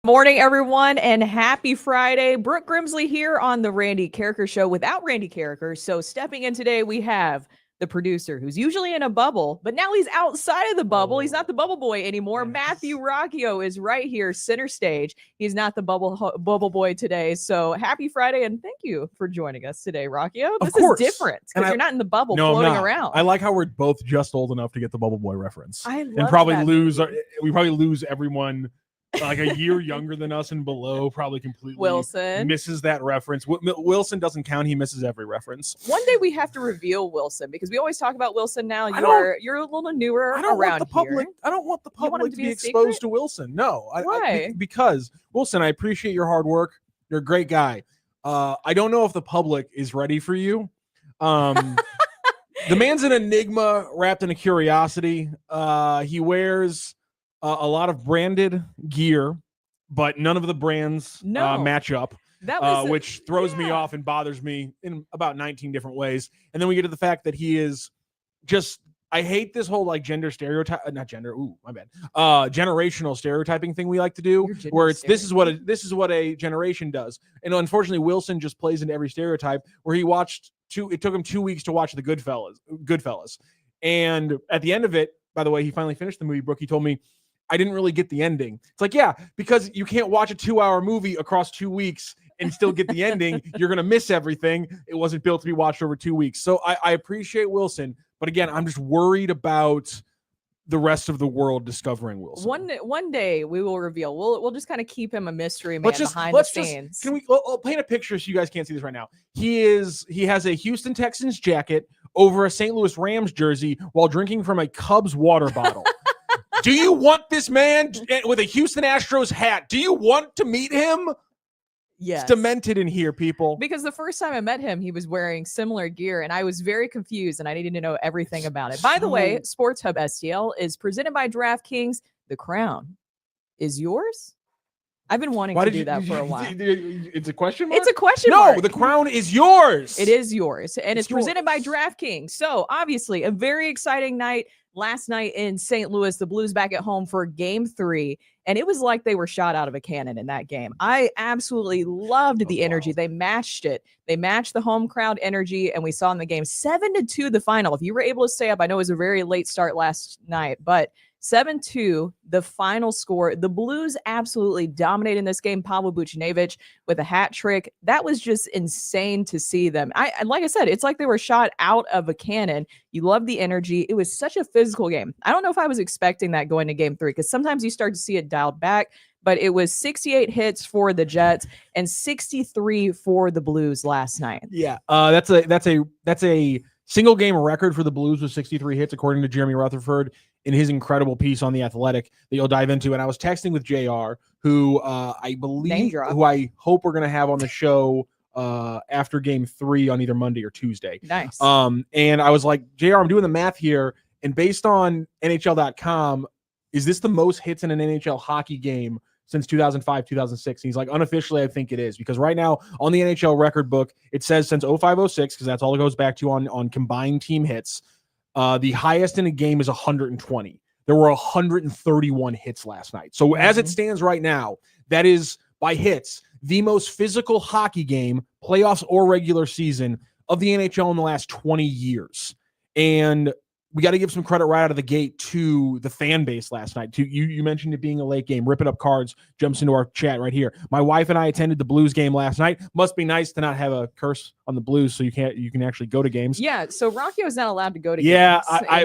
Morning, everyone, and happy Friday. Brooke Grimsley here on the Randy Carricker Show without Randy Carricker. So stepping in today, we have the producer who's usually in a bubble, but now he's outside of the bubble. He's not the bubble boy anymore. Yes. Matthew Rocchio is right here, center stage. He's not the bubble boy today. So happy Friday, and thank you for joining us today, Rocchio. This is different because you're not in the bubble floating around. I like how we're both just old enough to get the bubble boy reference. I love and probably that lose. We probably lose everyone like a year younger than us and below probably completely Wilson misses that reference. Wilson doesn't count. He misses every reference. One day we have to reveal Wilson because we always talk about Wilson now. You're a little newer around here. I don't want the public to be exposed to Wilson. No. Why? Because Wilson, I appreciate your hard work. You're a great guy. I don't know if the public is ready for you. The man's an enigma wrapped in a curiosity. He wears a lot of branded gear, but none of the brands match up, which throws me off and bothers me in about 19 different ways. And then we get to the fact that he is just, I hate this whole like gender stereotype, generational stereotyping thing we like to do, where it's this is what a generation does. And unfortunately, Wilson just plays into every stereotype where he watched it took him 2 weeks to watch the Goodfellas. And at the end of it, by the way, he finally finished the movie, Brooke. He told me, I didn't really get the ending. It's like, yeah, because you can't watch a 2-hour movie across 2 weeks and still get the ending. You're going to miss everything. It wasn't built to be watched over 2 weeks. So I appreciate Wilson. But again, I'm just worried about the rest of the world discovering Wilson. One day we will reveal. We'll just kind of keep him a mystery man behind the scenes. I'll paint a picture so you guys can't see this right now. He has a Houston Texans jacket over a St. Louis Rams jersey while drinking from a Cubs water bottle. Do you want this man with a Houston Astros hat? Do you want to meet him? Yes. It's demented in here, people. Because the first time I met him, he was wearing similar gear, and I was very confused, and I needed to know everything about it. By the way, Sports Hub STL is presented by DraftKings. The crown is yours. I've been wanting to do that for a while. It's a question mark? It's a question mark. No, the crown is yours. It is yours, and it's presented by DraftKings. So, obviously, a very exciting night. Last night in St. Louis, the Blues back at home for Game 3, and it was like they were shot out of a cannon in that game. I absolutely loved the energy. They matched it. They matched the home crowd energy, and we saw in the game 7-2 the final. If you were able to stay up, I know it was a very late start last night, but 7-2, the final score. The Blues absolutely dominated in this game. Pavel Buchnevich with a hat trick. That was just insane to see them. Like I said, it's like they were shot out of a cannon. You love the energy. It was such a physical game. I don't know if I was expecting that going to Game 3 because sometimes you start to see it dialed back, but it was 68 hits for the Jets and 63 for the Blues last night. Yeah, that's a single game record for the Blues with 63 hits, according to Jeremy Rutherford in his incredible piece on The Athletic that you'll dive into. And I was texting with JR, who I hope we're going to have on the show after Game 3 on either Monday or Tuesday. Nice. And I was like, JR, I'm doing the math here. And based on NHL.com, is this the most hits in an NHL hockey game since 2005, 2006? And he's like, unofficially, I think it is, because right now on the NHL record book, it says since 05-06, because that's all it goes back to on combined team hits, the highest in a game is 120. There were 131 hits last night. So as it stands right now, that is, by hits, the most physical hockey game, playoffs or regular season, of the NHL in the last 20 years. And we got to give some credit right out of the gate to the fan base last night. You mentioned it being a late game. Rip It Up Cards jumps into our chat right here. My wife and I attended the Blues game last night. Must be nice to not have a curse on the Blues, so you can actually go to games. Yeah, so Rocchio is not allowed to go to games. Yeah,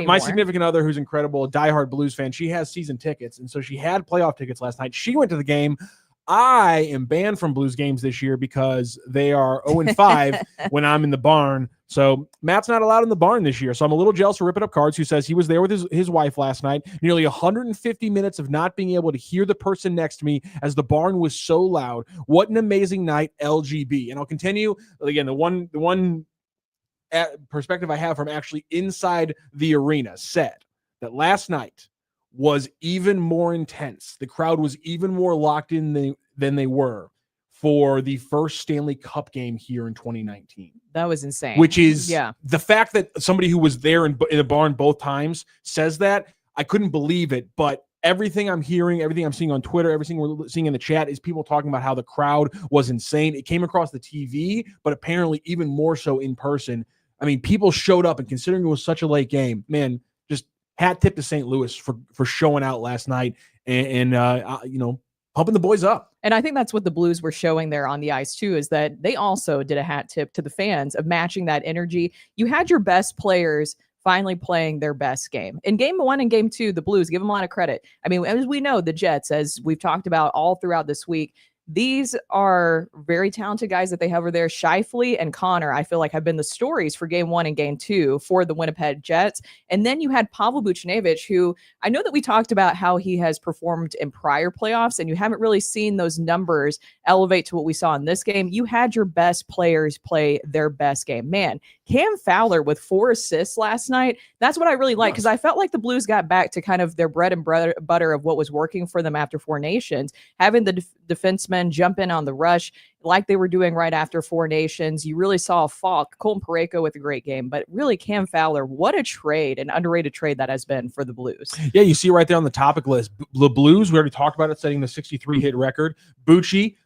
my significant other, who's incredible, a diehard Blues fan, she has season tickets, and so she had playoff tickets last night. She went to the game. I am banned from Blues games this year because they are 0-5 when I'm in the barn. So Matt's not allowed in the barn this year. So I'm a little jealous for Rip It Up Cards, who says he was there with his wife last night. Nearly 150 minutes of not being able to hear the person next to me as the barn was so loud. What an amazing night, LGB. And I'll continue. Again, the one perspective I have from actually inside the arena said that last night was even more intense. The crowd was even more locked in than they were for the first Stanley Cup game here in 2019. That was insane. Which is the fact that somebody who was there in the barn both times says that. I couldn't believe it, but everything I'm hearing, everything I'm seeing on Twitter, everything we're seeing in the chat is people talking about how the crowd was insane. It came across the TV, but apparently even more so in person. I mean, people showed up, and considering it was such a late game, man, just hat tip to St. Louis for showing out last night and pumping the boys up. And I think that's what the Blues were showing there on the ice too, is that they also did a hat tip to the fans of matching that energy. You had your best players finally playing their best game. In game 1 and game 2, the Blues, give them a lot of credit. I mean, as we know, the Jets, as we've talked about all throughout this week, these are very talented guys that they have over there. Scheifele and Connor, I feel like, have been the stories for game 1 and game 2 for the Winnipeg Jets. And then you had Pavel Buchnevich, who I know that we talked about how he has performed in prior playoffs, and you haven't really seen those numbers elevate to what we saw in this game. You had your best players play their best game. Man, Cam Fowler with 4 assists last night. That's what I really like, because I felt like the Blues got back to kind of their bread and butter of what was working for them after Four Nations, having the defensemen jump in on the rush like they were doing right after Four Nations. You really saw Falk, Colton Parayko with a great game, but really Cam Fowler, what a trade, an underrated trade that has been for the Blues. Yeah, you see right there on the topic list, the Blues, we already talked about it, setting the 63 hit record. Bucci,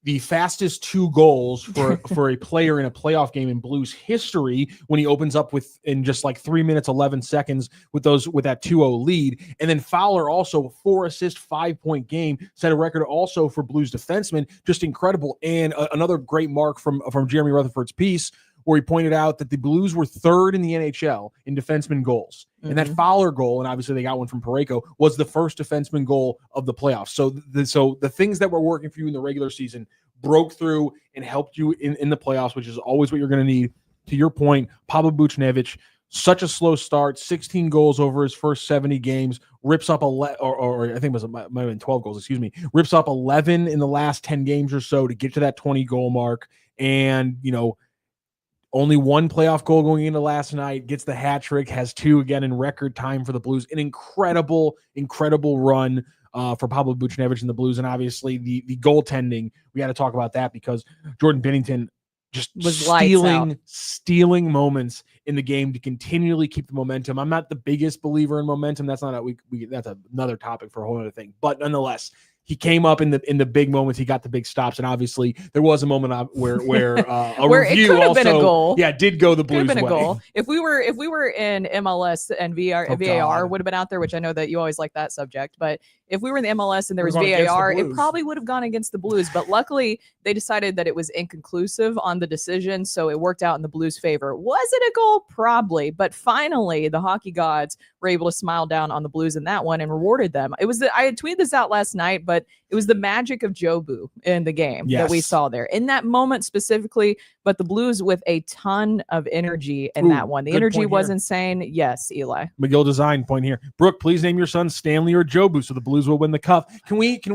the fastest 2 goals for a player in a playoff game in Blues history, when he opens up with in just like 3 minutes 11 seconds with that 2-0 lead. And then Fowler also 4 assist 5-point game, set a record also for Blues defensemen. Just incredible. And another great mark from Jeremy Rutherford's piece, where he pointed out that the Blues were 3rd in the NHL in defenseman goals. Mm-hmm. And that Fowler goal, and obviously they got one from Parayko, was the first defenseman goal of the playoffs. So the things that were working for you in the regular season broke through and helped you in the playoffs, which is always what you're going to need. To your point, Pavel Buchnevich, such a slow start, 16 goals over his first 70 games, rips up or I think it might have been 12 goals, rips up 11 in the last 10 games or so to get to that 20 goal mark. And, only 1 playoff goal going into last night, gets the hat trick, has 2 again in record time for the Blues. An incredible, incredible run for Pavel Buchnevich and the Blues. And obviously the goaltending, we got to talk about that, because Jordan Binnington just was stealing moments in the game to continually keep the momentum. I'm not the biggest believer in momentum. That's not that's another topic for a whole other thing. But nonetheless, he came up in the big moments. He got the big stops, and obviously there was a moment where a where review it could have also been a goal. Yeah, did go the Blues' way. A goal. If we were in MLS and VAR would have been out there, which I know that you always like that subject, but if we were in the MLS and there was VAR, it probably would have gone against the Blues. But luckily, they decided that it was inconclusive on the decision, so it worked out in the Blues' favor. Was it a goal? Probably, but finally, the hockey gods were able to smile down on the Blues in that one and rewarded them. It was I had tweeted this out last night, but it was the magic of Jobu in the game that we saw there in that moment specifically. But the Blues with a ton of energy in that one. The energy was insane. Yes, Eli. McGill design point here. Brooke, please name your son Stanley or Jobu so the Blues will win the cup. Can we get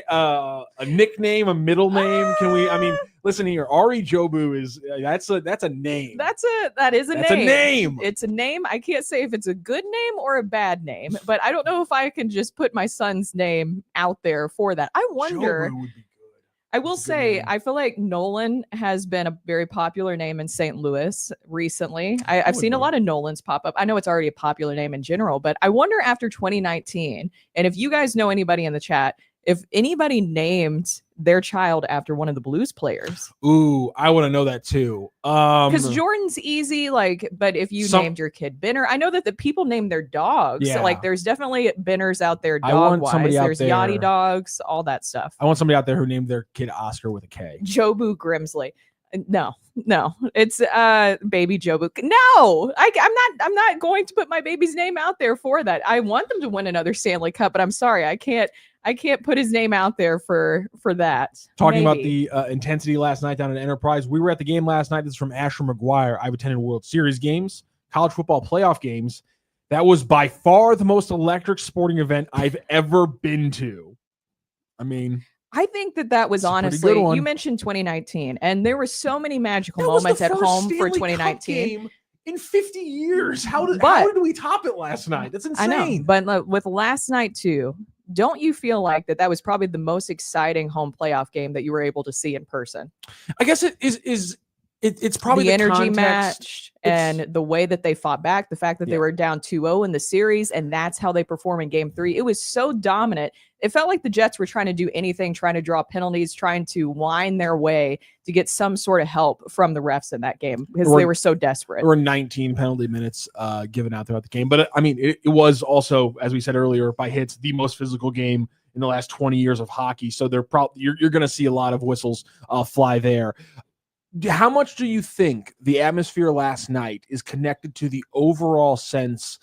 a nickname, a middle name? Can we? I mean, listen here. Ari Jobu is that's a name. That is a name. It's a name. I can't say if it's a good name or a bad name, but I don't know if I can just put my son's name out there for that. I wonder. Jobu would be good. I will say, I feel like Nolan has been a very popular name in St. Louis recently. I've seen a lot of Nolans pop up. I know it's already a popular name in general, but I wonder after 2019, and if you guys know anybody in the chat, if anybody named their child after one of the Blues players. Ooh, I want to know that too. Because Jordan's easy, but if you named your kid Benner, I know that the people name their dogs. Yeah. So, there's definitely Benners out there dog-wise. There's Yachty dogs, all that stuff. I want somebody out there who named their kid Oscar with a K. Jobu Grimsley. No, it's baby Jobu. No, I'm not going to put my baby's name out there for that. I want them to win another Stanley Cup, but I'm sorry, I can't put his name out there for that. Talking about the intensity last night down at Enterprise, we were at the game last night. This is from Asher McGuire. I've attended World Series games, college football playoff games. That was by far the most electric sporting event I've ever been to. I mean, I think that was honestly, you mentioned 2019, and there were so many magical moments at home for 2019. In 50 years. How did we top it last night? That's insane. I know, but with last night too, don't you feel like that was probably the most exciting home playoff game that you were able to see in person? I guess it is It's probably the energy context. match and the way that they fought back, the fact that they were down 2-0 in the series, and that's how they perform in game 3. It was so dominant. It felt like the Jets were trying to do anything, trying to draw penalties, trying to wind their way to get some sort of help from the refs in that game because they were so desperate. There were 19 penalty minutes given out throughout the game. But, I mean, it was also, as we said earlier, by hits, the most physical game in the last 20 years of hockey. So they're probably you're going to see a lot of whistles fly there. How much do you think the atmosphere last night is connected to the overall sense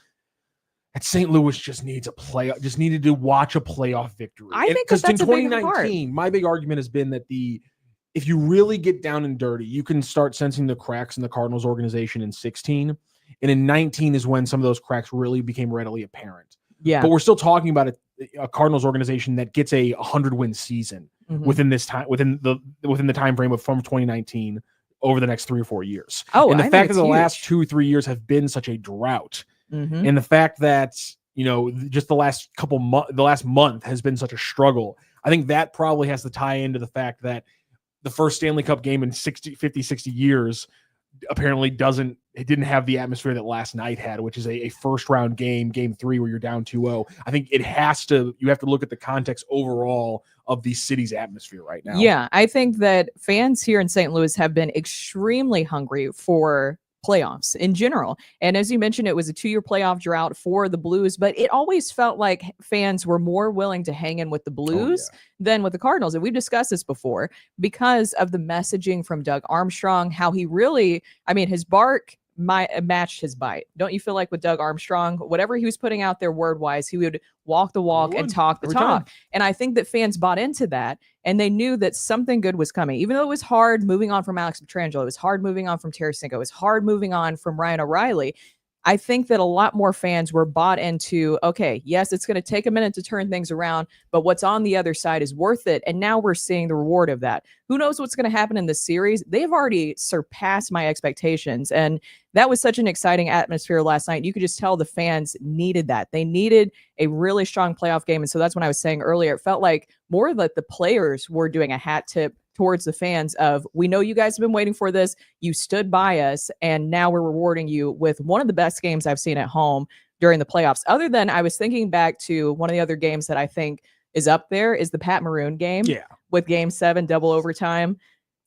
that St. Louis just needed to watch a playoff victory? I think that's in a big 2019, my big argument has been that if you really get down and dirty, you can start sensing the cracks in the Cardinals organization in 16. And in 19 is when some of those cracks really became readily apparent. Yeah. But we're still talking about a Cardinals organization that gets a 100-win season within this time, within the time frame of from 2019 over the next 3 or 4 years. Oh, and the I fact think that the it's last huge. 2 or 3 years have been such a drought, Mhm. and the fact that just the last the last month has been such a struggle, I think that probably has to tie into the fact that the first Stanley Cup game in 50, 60 years apparently didn't have the atmosphere that last night had, which is a first round game 3 where you're down 2-0. I think you have to look at the context overall of the city's atmosphere right now. Yeah, I think that fans here in St. Louis have been extremely hungry for playoffs in general. And as you mentioned, it was a 2-year playoff drought for the Blues, but it always felt like fans were more willing to hang in with the Blues than with the Cardinals. And we've discussed this before because of the messaging from Doug Armstrong, how he really, his bark matched his bite. Don't you feel like with Doug Armstrong, whatever he was putting out there word-wise, he would walk the walk and talk the talk. And I think that fans bought into that, and they knew that something good was coming. Even though it was hard moving on from Alex Pietrangelo, it was hard moving on from Tarasenko, it was hard moving on from Ryan O'Reilly. I think that a lot more fans were bought into, okay, yes, it's going to take a minute to turn things around, but what's on the other side is worth it. And now we're seeing the reward of that. Who knows what's going to happen in this series? They've already surpassed my expectations. And that was such an exciting atmosphere last night. You could just tell the fans needed that. They needed a really strong playoff game. And so that's when I was saying earlier, it felt like more that the players were doing a hat tip towards the fans of, we know you guys have been waiting for this. You stood by us, and now we're rewarding you with one of the best games I've seen at home during the playoffs. Other than, I was thinking back to one of the other games that I think is up there is the Pat Maroon game with Game 7 double overtime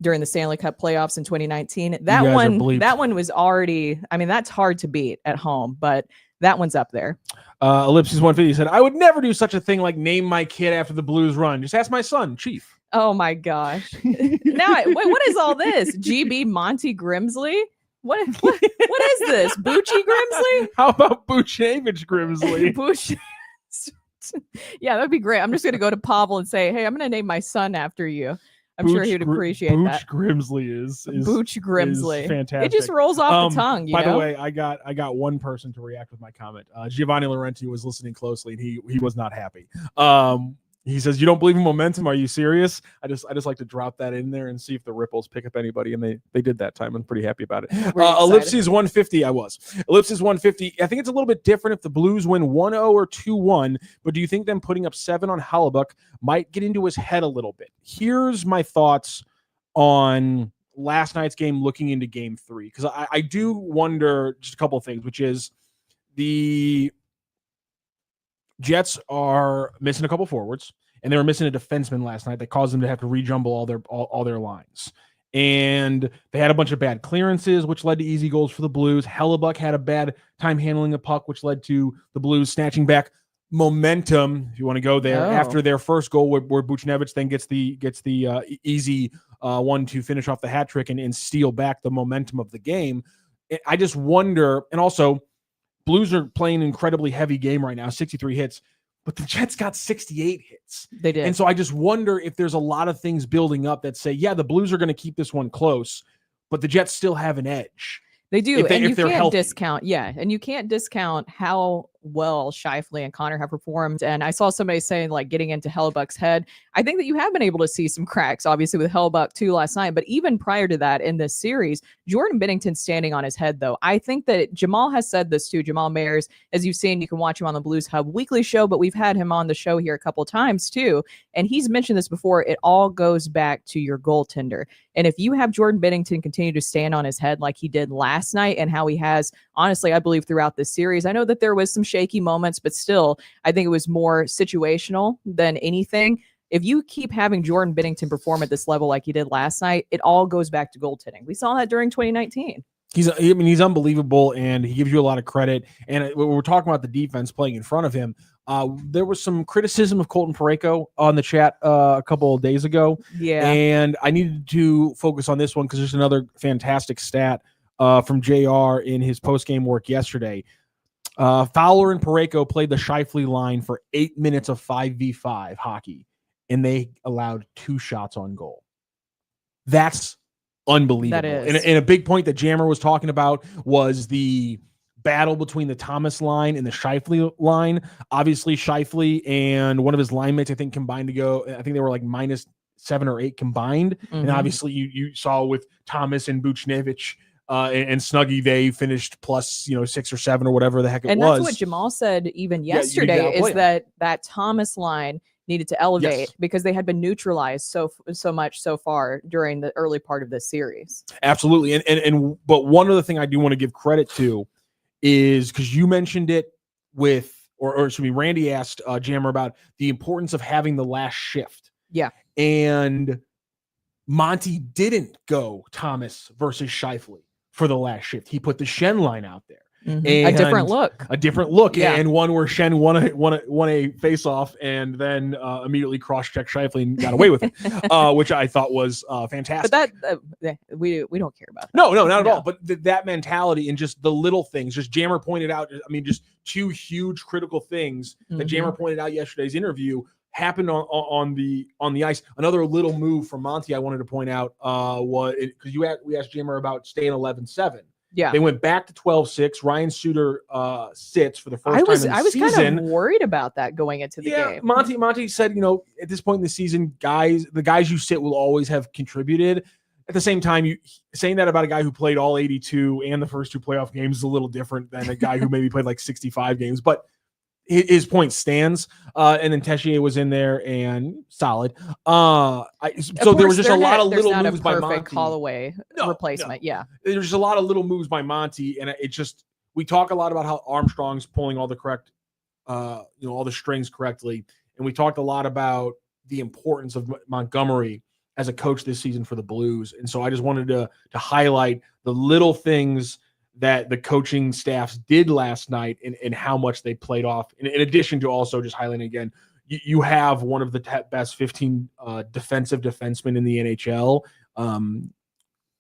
during the Stanley Cup playoffs in 2019. That one was already, that's hard to beat at home, but that one's up there. Ellipsis 150 said, I would never do such a thing like name my kid after the Blues run. Just ask my son, Chief. Oh my gosh. Now, wait, what is all this? GB Monty Grimsley? What is this? Bucci Grimsley? How about Buchnevich Grimsley? Buch. Yeah, that'd be great. I'm just going to go to Pavel and say, hey, I'm going to name my son after you. I'm sure he would appreciate that. Buch Grimsley is Buch Grimsley. Is fantastic. It just rolls off the tongue. By the way, I got one person to react with my comment. Giovanni Laurenti was listening closely, and he was not happy. He says, "You don't believe in momentum? Are you serious?" I just like to drop that in there and see if the ripples pick up anybody, and they did that time. I'm pretty happy about it. Ellipses 150. Ellipses 150. I think it's a little bit different if the Blues win 1-0 or 2-1. But do you think them putting up 7 on Hellebuyck might get into his head a little bit? Here's my thoughts on last night's game, looking into Game 3, because I do wonder just a couple of things, which is the Jets are missing a couple forwards, and they were missing a defenseman last night that caused them to have to rejumble all their lines. And they had a bunch of bad clearances, which led to easy goals for the Blues. Hellebuyck had a bad time handling the puck, which led to the Blues snatching back momentum, if you want to go there, after their first goal, where Buchnevich then gets the easy one to finish off the hat trick and steal back the momentum of the game. I just wonder, and also, Blues are playing an incredibly heavy game right now, 63 hits, but the Jets got 68 hits. They did. And so I just wonder if there's a lot of things building up that say, yeah, the Blues are going to keep this one close, but the Jets still have an edge. They do. If you can't healthy. discount. Yeah. And you can't discount how well Scheifele and Connor have performed. And I saw somebody saying, like, getting into Hellebuck's head. I think that you have been able to see some cracks, obviously, with Hellebuck too last night. But even prior to that in this series, Jordan Binnington's standing on his head, though. I think that Jamal has said this too. Jamal Mayers, as you've seen, you can watch him on the Blues Hub weekly show, but we've had him on the show here a couple times too. And he's mentioned this before. It all goes back to your goaltender. And if you have Jordan Binnington continue to stand on his head like he did last night and how he has, honestly, I believe throughout this series, I know that there was some shaky moments, but still, I think it was more situational than anything. If you keep having Jordan Binnington perform at this level like he did last night, it all goes back to goaltending. We saw that during 2019. He's unbelievable, and he gives you a lot of credit. And we're talking about the defense playing in front of him. There was some criticism of Colton Parayko on the chat a couple of days ago. Yeah. And I needed to focus on this one because there's another fantastic stat from JR in his post-game work yesterday. Fowler and Parayko played the Scheifele line for 8 minutes of 5v5 hockey, and they allowed 2 shots on goal. That's unbelievable. That is. And a big point that Jammer was talking about was the battle between the Thomas line and the Scheifele line. Obviously, Scheifele and one of his line mates, I think, combined to go, I think they were like -7 or 8 combined. Mm-hmm. And obviously, you saw with Thomas and Buchnevich and Snuggie, they finished plus 6 or 7 or whatever the heck it was. And that's what Jamal said even yesterday, is that Thomas line needed to elevate because they had been neutralized so much so far during the early part of this series. Absolutely. But one other thing I do want to give credit to is, because you mentioned it with, or excuse me, Randy asked Jammer about the importance of having the last shift. Yeah. And Monty didn't go Thomas versus Scheifele for the last shift. He put the Shen line out there. Mm-hmm. A different look, yeah. And one where Shen won a face-off and then immediately cross-checked Scheifele and got away with it, which I thought was fantastic. But that we don't care about that. No, not at all. But that mentality and just the little things, just Jammer pointed out, I mean, just 2 huge critical things that Jammer pointed out yesterday's interview happened on the ice. Another little move from Monty I wanted to point out was, because we asked Jammer about staying 11-7. Yeah, they went back to 12-6. Ryan Suter sits for the first time in the season. I was kind of worried about that going into the game. Monty said, at this point in the season, the guys you sit will always have contributed. At the same time, you saying that about a guy who played all 82 and the first 2 playoff games is a little different than a guy who maybe played like 65 games. But his point stands. And then Tessier was in there and solid. So there was just a lot of little moves by Monty. Perfect Holloway replacement. No. Yeah. There's just a lot of little moves by Monty. And we talk a lot about how Armstrong's pulling all the correct, all the strings correctly. And we talked a lot about the importance of Montgomery as a coach this season for the Blues. And so I just wanted to highlight the little things that the coaching staffs did last night and how much they played off. In addition to also just highlighting again, you have one of the best 15 defensive defensemen in the NHL.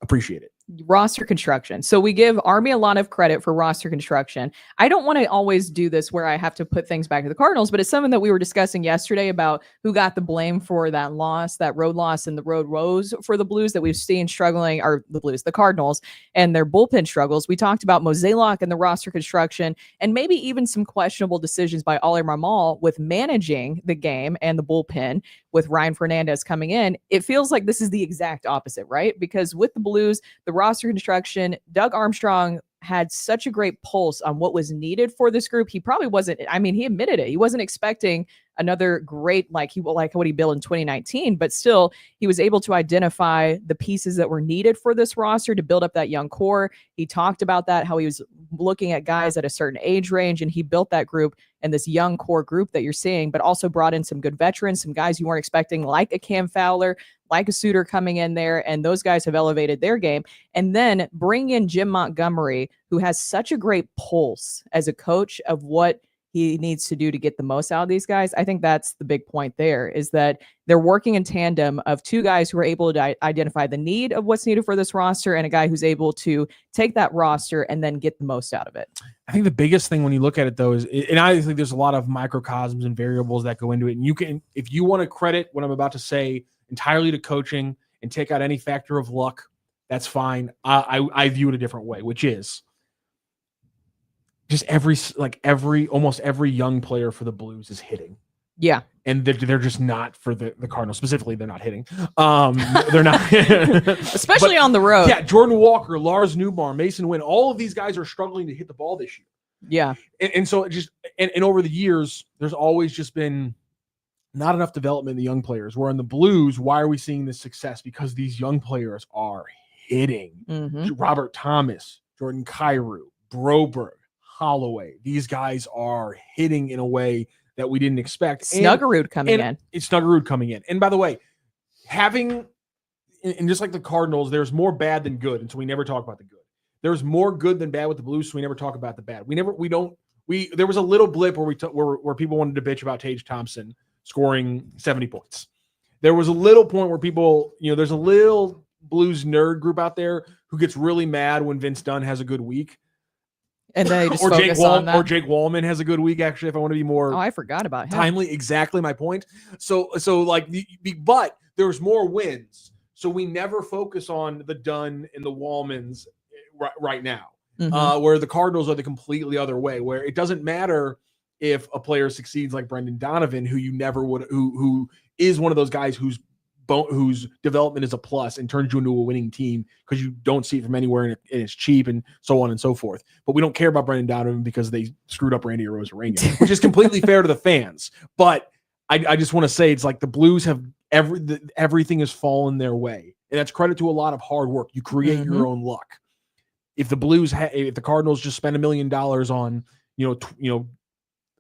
Appreciate it. Roster construction. So we give Army a lot of credit for roster construction. I don't want to always do this where I have to put things back to the Cardinals, but it's something that we were discussing yesterday about who got the blame for that loss, that road loss and the road woes for the Blues that we've seen struggling, or the Cardinals and their bullpen struggles. We talked about Mozeliak and the roster construction and maybe even some questionable decisions by Ollie Marmol with managing the game and the bullpen with Ryan Fernandez coming in. It feels like this is the exact opposite, right? Because with the Blues, the roster construction, Doug Armstrong had such a great pulse on what was needed for this group. He probably wasn't, he admitted it. He wasn't expecting another great, like what he built in 2019, but still he was able to identify the pieces that were needed for this roster to build up that young core. He talked about that, how he was looking at guys at a certain age range, and he built that group and this young core group that you're seeing, but also brought in some good veterans, some guys you weren't expecting, like a Cam Fowler, like a Suter coming in there, and those guys have elevated their game. And then bring in Jim Montgomery, who has such a great pulse as a coach of what he needs to do to get the most out of these guys. I think that's the big point there, is that they're working in tandem of 2 guys who are able to identify the need of what's needed for this roster and a guy who's able to take that roster and then get the most out of it. I think the biggest thing when you look at it, though, is, and I think there's a lot of microcosms and variables that go into it. And you can, if you want to credit what I'm about to say entirely to coaching and take out any factor of luck, that's fine. I view it a different way, which is just almost every young player for the Blues is hitting. Yeah. And they're just not for the Cardinals. Specifically, they're not hitting. They're not. Especially on the road. Yeah, Jordan Walker, Lars Newbar, Mason Wynn, all of these guys are struggling to hit the ball this year. Yeah. And so it just and over the years, there's always just been not enough development in the young players. Where in the Blues, why are we seeing this success? Because these young players are hitting. Mm-hmm. Robert Thomas, Jordan Kyrou, Broberg, Holloway. These guys are hitting in a way that we didn't expect. Snuggerud coming in. It's Snuggerud coming in. And by the way, and just like the Cardinals, there's more bad than good, and so we never talk about the good. There's more good than bad with the Blues, so we never talk about the bad. There was a little blip where people wanted to bitch about Tage Thompson scoring 70 points. There was a little point where people, there's a little Blues nerd group out there who gets really mad when Vince Dunn has a good week. And they just focus on that. Or Jake Wallman has a good week, actually, if I want to be more I forgot about him. Timely. Exactly my point. But there's more wins. So we never focus on the Dunn and the Wallmans right now, where the Cardinals are the completely other way, where it doesn't matter if a player succeeds like Brendan Donovan, who you never would, who is one of those guys whose development is a plus and turns you into a winning team because you don't see it from anywhere and it's cheap and so on and so forth. But we don't care about Brendan Donovan because they screwed up Randy Arozarena, which is completely fair to the fans. But I just want to say it's like the Blues have everything has fallen their way, and that's credit to a lot of hard work. You create your own luck. If the Cardinals just spend $1 million on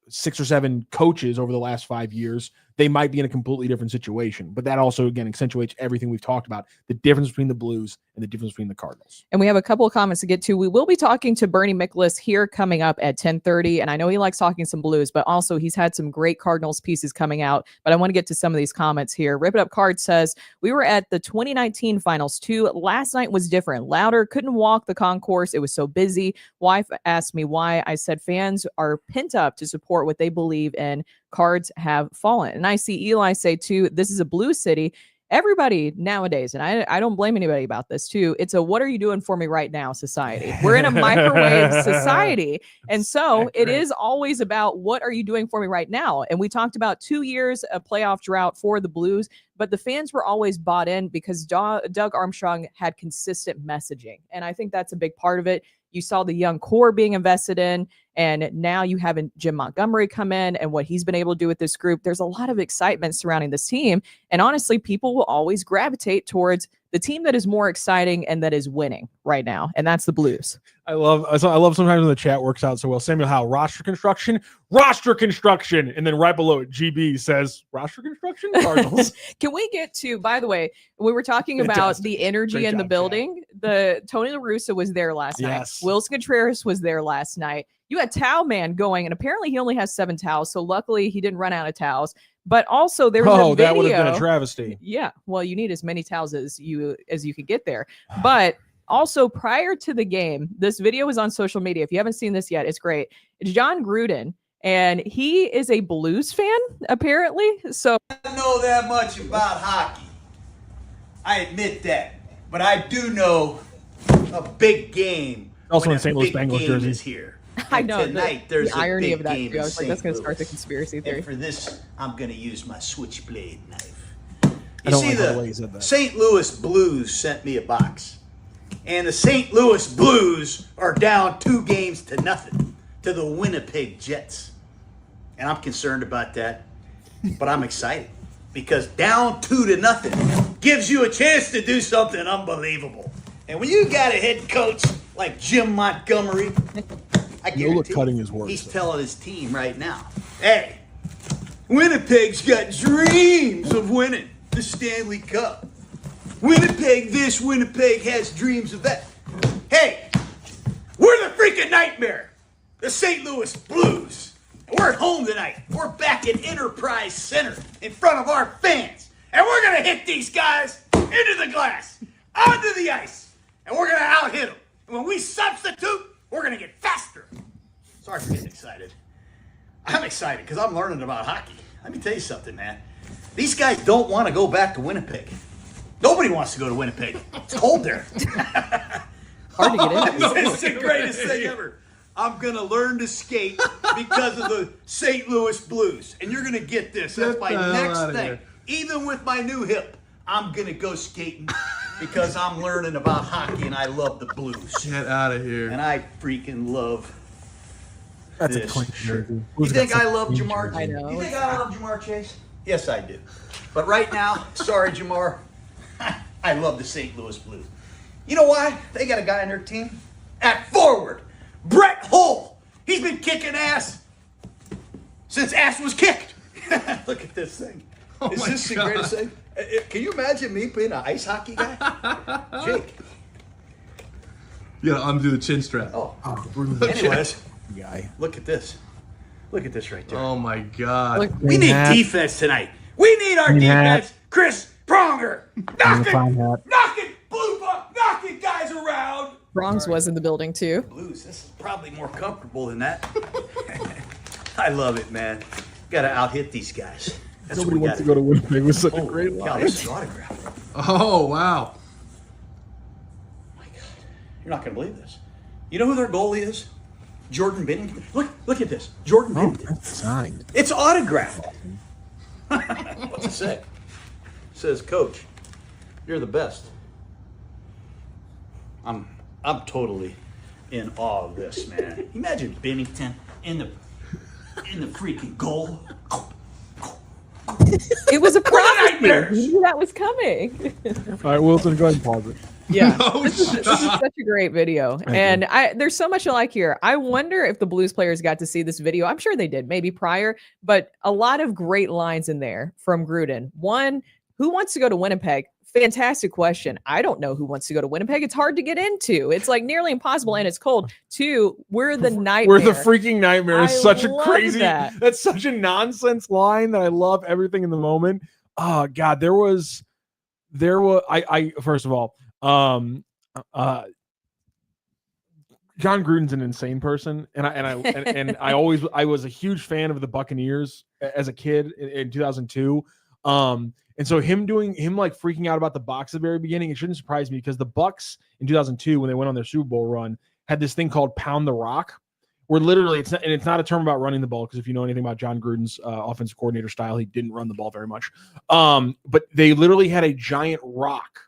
6 or 7 coaches over the last 5 years, they might be in a completely different situation. But that also, again, accentuates everything we've talked about, the difference between the Blues and the difference between the Cardinals. And we have a couple of comments to get to. We will be talking to Bernie Miklasz here coming up at 10:30. And I know he likes talking some Blues, but also he's had some great Cardinals pieces coming out. But I want to get to some of these comments here. Rip It Up Card says, we were at the 2019 finals too. Last night was different. Louder, couldn't walk the concourse. It was so busy. Wife asked me why. I said fans are pent up to support what they believe in. Cards have fallen. And I see Eli say too, this is a blue city. Everybody nowadays, and I don't blame anybody about this too, it's a what are you doing for me right now society. We're in a microwave society. And so it is always about what are you doing for me right now. And we talked about 2 years of playoff drought for the Blues, but the fans were always bought in because Doug Armstrong had consistent messaging. And I think that's a big part of it. You saw the young core being invested in, and now you have Jim Montgomery come in and what he's been able to do with this group. There's a lot of excitement surrounding this team. And honestly, people will always gravitate towards the team that is more exciting and that is winning right now. And that's the Blues. I love sometimes when the chat works out so well. Samuel Howe, roster construction. And then right below it, GB says roster construction Cardinals. Can we get to, by the way, we were talking about the energy in the building. The Tony La Russa was there last night. Wilson Contreras was there last night. You had Towel Man going, and apparently he only has 7 towels. So luckily he didn't run out of towels. But also there was a video. That would have been a travesty. Yeah. Well, you need as many towels as you can get there. But also prior to the game, this video was on social media. If you haven't seen this yet, it's great. It's John Gruden, and he is a Blues fan, apparently. So I don't know that much about hockey. I admit that. But I do know a big game. Also in St. Louis Bengals jersey is here. I know tonight there's the irony of that game. too. I was like, that's going to start the conspiracy theory. And for this, I'm going to use my switchblade knife. You see, the St. Louis Blues sent me a box, and the St. Louis Blues are down 2-0 to the Winnipeg Jets, and I'm concerned about that, but I'm excited because down 2-0 gives you a chance to do something unbelievable. And when you got a head coach like Jim Montgomery, I guarantee he's telling his team right now, hey, Winnipeg's got dreams of winning the Stanley Cup. Winnipeg this, Winnipeg has dreams of that. Hey, we're the freaking nightmare, the St. Louis Blues. We're at home tonight. We're back at Enterprise Center in front of our fans. And we're going to hit these guys into the glass, onto the ice, and we're going to out-hit them. And when we substitute, we're going to get faster. Sorry for getting excited. I'm excited because I'm learning about hockey. Let me tell you something, man. These guys don't want to go back to Winnipeg. Nobody wants to go to Winnipeg. It's cold there. Hard to get into. It's the greatest thing ever. I'm going to learn to skate because of the St. Louis Blues. And you're going to get this. That's my next thing. Here. Even with my new hip, I'm going to go skating because I'm learning about hockey and I love the Blues. Get out of here. And I freaking love That's this. A clean jersey. You think I love Jamar? I know. You think I love Jamar Chase? Yes, I do. But right now, sorry, Jamar, I love the St. Louis Blues. You know why? They got a guy on their team at forward, Brett Hull. He's been kicking ass since ass was kicked. Look at this thing. Is this the greatest thing? Can you imagine me being an ice hockey guy? Jake. You gotta undo the chin strap. Oh. Anyways, guy. Look at this. Look at this right there. Oh my God. Look, we need defense tonight. We need our defense. Chris Pronger. Knocking guys around. Bronx was in the building too. Blues, this is probably more comfortable than that. I love it, man. Got to out-hit these guys. That's Nobody wants to go to Winnipeg with such a great God, line. this is autograph. Oh, wow. My God. You're not going to believe this. You know who their goalie is? Jordan Bennington. Look at this. Jordan Bennington. That's signed. It's autographed. What's it say? It says, Coach, you're the best. I'm totally in awe of this, man. Imagine Bennington in the freaking goal. It was a prophecy. nightmares. We knew that was coming. All right, Wilson, go ahead and pause it. Yeah, No this is such a great video, and there's so much I like here. I wonder if the Blues players got to see this video. I'm sure they did, maybe prior, but a lot of great lines in there from Gruden. One, who wants to go to Winnipeg? Fantastic question. I don't know who wants to go to Winnipeg. It's hard to get into. It's like nearly impossible, and it's cold. Two, we're the nightmare. We're the freaking nightmare. It's such a crazy. That's such a nonsense line that I love everything in the moment. Oh God, there was. I first of all, John Gruden's an insane person, and I was a huge fan of the Buccaneers as a kid in 2002. And so him like freaking out about the box at the very beginning, it shouldn't surprise me because the Bucs in 2002, when they went on their Super Bowl run, had this thing called pound the rock, where literally it's not a term about running the ball, because if you know anything about John Gruden's offensive coordinator style, he didn't run the ball very much. But they literally had a giant rock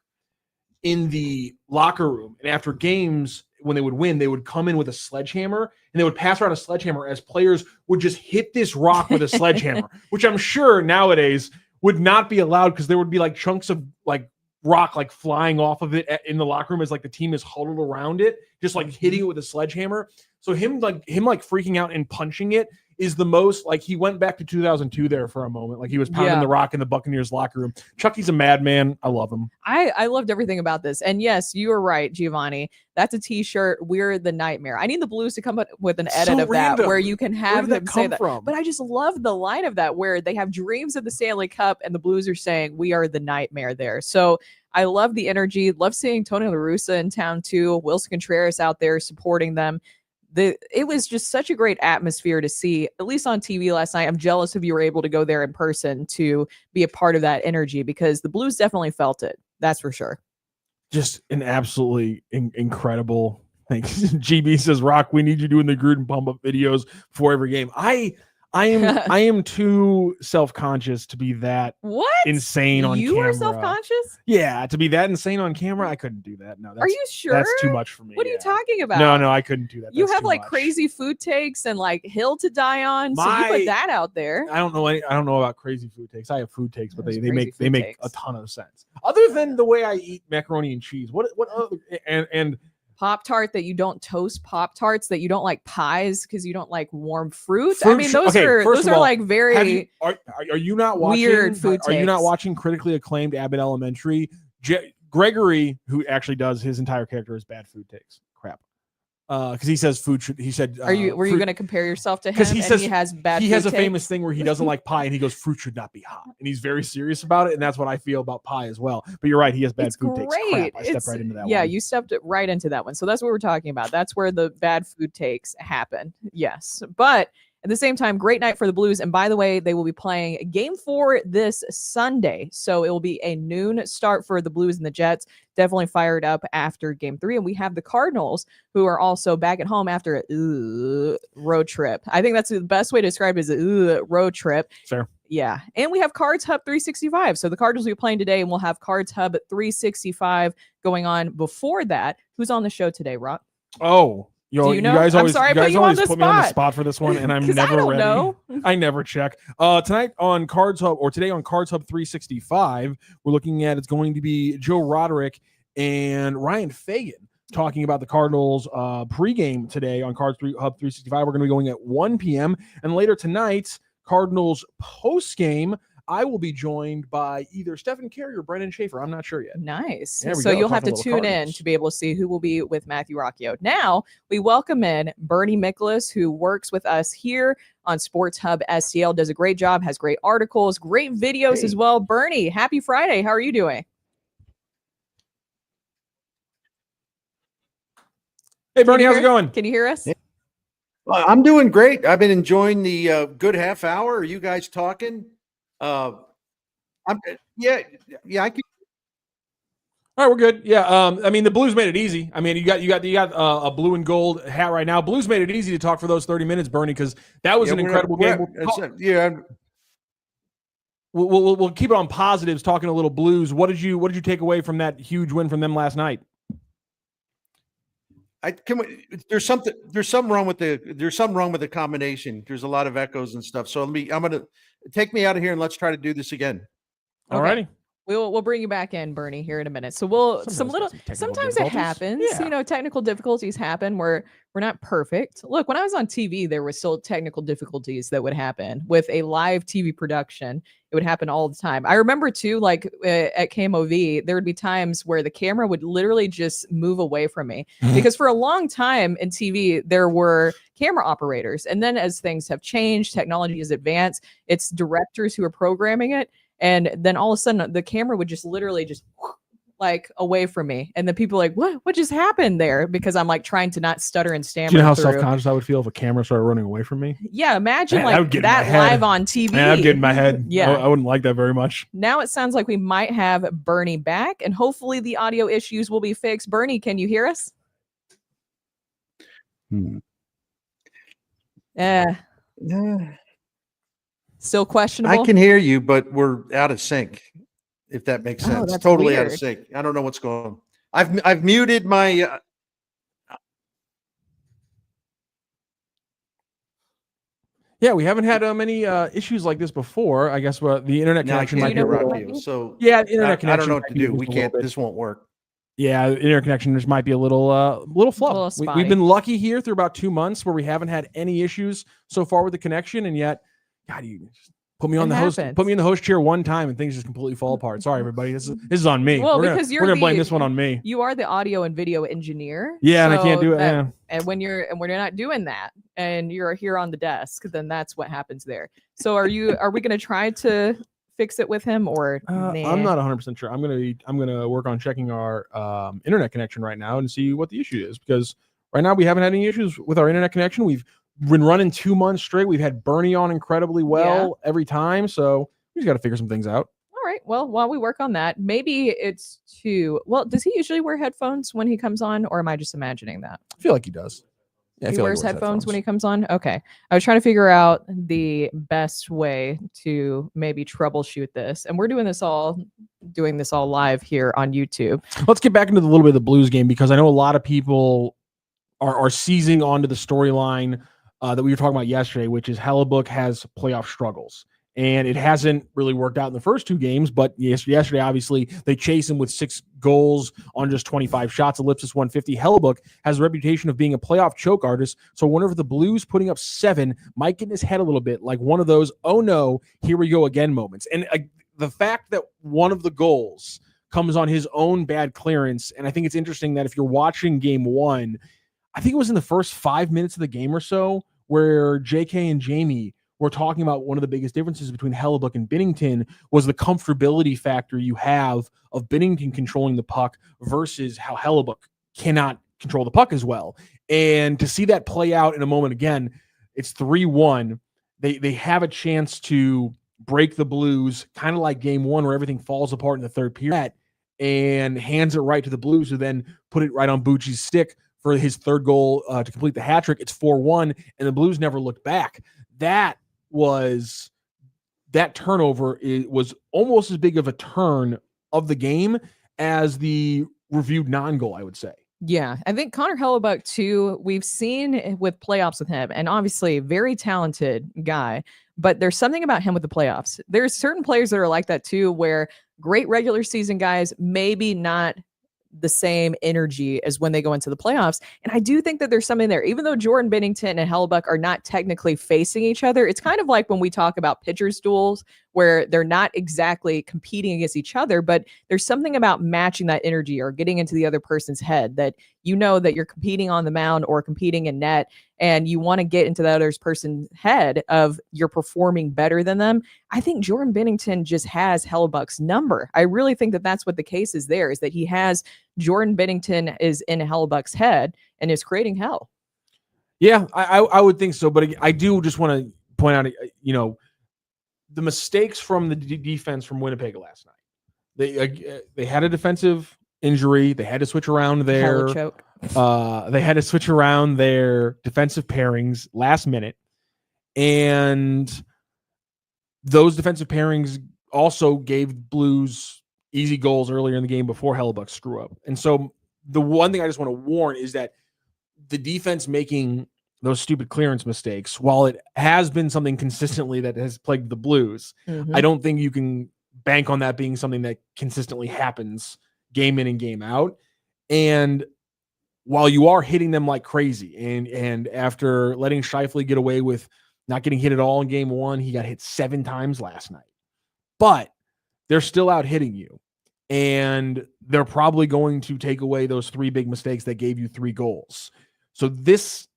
in the locker room, and after games, when they would win, they would come in with a sledgehammer and they would pass around a sledgehammer as players would just hit this rock with a sledgehammer, which I'm sure nowadays would not be allowed, because there would be like chunks of like rock like flying off of it in the locker room as like the team is huddled around it, just like hitting it with a sledgehammer. So him freaking out and punching it is the most, like, he went back to 2002 there for a moment. Like he was pounding the rock in the Buccaneers locker room. Chucky's a madman. I love him. I loved everything about this. And yes, you were right, Giovanni. That's a t-shirt. We're the nightmare. I need the Blues to come up with an edit of that where you can have him say that. But I just love the line of that where they have dreams of the Stanley Cup and the Blues are saying we are the nightmare there. So I love the energy. Love seeing Tony La Russa in town too. Wilson Contreras out there supporting them. It was just such a great atmosphere to see, at least on TV last night. I'm jealous if you were able to go there in person to be a part of that energy, because the Blues definitely felt it. That's for sure. Just an absolutely incredible thing. GB says, Rock, we need you doing the Gruden pump up videos before every game. I am too self-conscious to be that insane on camera. You were self-conscious? Yeah, to be that insane on camera, I couldn't do that. No, are you sure? That's too much for me. What are you talking about? No, I couldn't do that. You have like crazy food takes and like hill to die on. So you put that out there. I don't know about crazy food takes. I have food takes, but they make a ton of sense. Other than the way I eat macaroni and cheese, what other and Pop-Tart that you don't toast, Pop-Tarts that you don't like pies because you don't like warm fruit. I mean, those are like very are you not watching weird food Are you not watching critically acclaimed Abbott Elementary? Gregory, who actually does his entire character as bad food takes. Crap. Because he says food should. He said, were you going to compare yourself to him? Because he says he has bad. He has a famous thing where he doesn't like pie, and he goes, "Fruit should not be hot," and he's very serious about it. And that's what I feel about pie as well. But you're right; he has bad food takes. Crap, I stepped right into that. Yeah, you stepped right into that one. So that's what we're talking about. That's where the bad food takes happen. Yes, but At the same time, great night for the Blues. And by the way, they will be playing Game 4 this Sunday. So it will be a noon start for the Blues and the Jets. Definitely fired up after Game 3. And we have the Cardinals, who are also back at home after a road trip. I think that's the best way to describe it, is a road trip. Fair. Yeah. And we have Cards Hub 365. So the Cardinals will be playing today, and we'll have Cards Hub 365 going on before that. Who's on the show today, Rock? Oh, you guys always, put me on the spot for this one, and I'm never ready. Know. I never check. Tonight on Cards Hub, or today on Cards Hub 365, we're looking at, it's going to be Joe Roderick and Ryan Fagan talking about the Cardinals pregame today on Cards Hub 365. We're going to be going at 1 p.m. And later tonight, Cardinals postgame, I will be joined by either Stephen Carey or Brendan Schaefer. I'm not sure yet. Nice. So you'll have to tune in to be able to see who will be with Matthew Rocchio. Now, we welcome in Bernie Miklasz, who works with us here on Sports Hub STL, does a great job, has great articles, great videos as well. Bernie, happy Friday. How are you doing? Hey, Bernie, how's it going? Can you hear us? Yeah. Well, I'm doing great. I've been enjoying the good half hour. Are you guys talking? I can. All right, we're good. Yeah, I mean, the Blues made it easy. I mean, you got a blue and gold hat right now. Blues made it easy to talk for those 30 minutes, Bernie, because that was an incredible game. We'll keep it on positives, talking a little Blues. What did you take away from that huge win from them last night? There's something wrong with the combination. There's a lot of echoes and stuff. So I'm gonna take me out of here and let's try to do this again. All righty. We'll bring you back in, Bernie, here in a minute. So sometimes it happens. Yeah. Technical difficulties happen where we're not perfect. Look, when I was on TV, there were still technical difficulties that would happen with a live TV production. It would happen all the time. I remember too, like at KMOV, there would be times where the camera would literally just move away from me because for a long time in TV, there were camera operators. And then as things have changed, technology has advanced, it's directors who are programming it. And then all of a sudden the camera would just literally just like away from me. And then people are like, what just happened there? Because I'm like trying to not stutter and stammer. Do you know how self-conscious I would feel if a camera started running away from me? Yeah. Imagine that live on TV. Man, I'd get in my head. Yeah. I wouldn't like that very much. Now it sounds like we might have Bernie back and hopefully the audio issues will be fixed. Bernie, can you hear us? Still questionable. I can hear you, but we're out of sync. If that makes sense, that's totally weird. Out of sync. I don't know what's going on. I've muted my. Yeah, we haven't had many issues like this before. I guess the internet connection might be rocky. So yeah, the internet connection. I don't know what to do. We can't. This won't work. Yeah, the internet connection just might be a little flow. We've been lucky here through about 2 months where we haven't had any issues so far with the connection, and yet, God, you just put me in the host chair one time and things just completely fall apart. Sorry, everybody. This is on me. Well, we're gonna blame this one on me. You are the audio and video engineer. Yeah, and I can't do it. And when you're not doing that, and you're here on the desk, then that's what happens there. So are we going to try to fix it with him or? I'm not 100% sure. I'm gonna work on checking our internet connection right now and see what the issue is, because right now we haven't had any issues with our internet connection. We've been running 2 months straight. We've had Bernie on incredibly well every time, so we just got to figure some things out. All right. Well, while we work on that, maybe it's does he usually wear headphones when he comes on, or am I just imagining that? I feel like he does. Yeah, he wears headphones when he comes on. Okay. I was trying to figure out the best way to maybe troubleshoot this, and we're doing this all live here on YouTube. Let's get back into a little bit of the Blues game, because I know a lot of people are seizing onto the storyline that we were talking about yesterday, which is Hellebuck has playoff struggles. And it hasn't really worked out in the first 2 games, but yesterday, obviously, they chase him with 6 goals on just 25 shots, ellipsis 150. Hellebuck has a reputation of being a playoff choke artist, so I wonder if the Blues putting up 7 might get in his head a little bit, like one of those, oh no, here we go again moments. And the fact that one of the goals comes on his own bad clearance, and I think it's interesting that if you're watching game 1, I think it was in the first 5 minutes of the game or so, where JK and Jamie were talking about one of the biggest differences between Hellebuck and Binnington was the comfortability factor you have of Binnington controlling the puck versus how Hellebuck cannot control the puck as well. And to see that play out in a moment again, It's 3-1. They have a chance to break the Blues, kind of like game one where everything falls apart in the third period, and hands it right to the Blues, who then put it right on Bucci's stick for his third goal to complete the hat trick. It's 4-1, and the Blues never looked back. That turnover was almost as big of a turn of the game as the reviewed non-goal, I would say. Yeah, I think Connor Hellebuck too, we've seen with playoffs with him, and obviously very talented guy, but there's something about him with the playoffs. There's certain players that are like that too, where great regular season guys, maybe not the same energy as when they go into the playoffs. And I do think that there's something there. Even though Jordan Binnington and Hellebuck are not technically facing each other, it's kind of like when we talk about pitchers duels where they're not exactly competing against each other, but there's something about matching that energy or getting into the other person's head that you know that you're competing on the mound or competing in net, and you want to get into the other person's head of you're performing better than them. I think Jordan Binnington just has Hellebuck's number. I really think that that's what the case is there, is that he has Jordan Binnington is in Hellebuck's head and is creating hell. Yeah, I would think so. But I do just want to point out, the mistakes from the defense from Winnipeg last night. They had a defensive injury. They had to switch around their they had to switch around their defensive pairings last minute, and those defensive pairings also gave Blues easy goals earlier in the game before Hellebuck screw up. And so the one thing I just want to warn is that the defense making those stupid clearance mistakes, while it has been something consistently that has plagued the Blues, I don't think you can bank on that being something that consistently happens game in and game out. And while you are hitting them like crazy, and after letting Scheifele get away with not getting hit at all in game one, he got hit 7 times last night. But they're still out hitting you. And they're probably going to take away those 3 big mistakes that gave you 3 goals. So this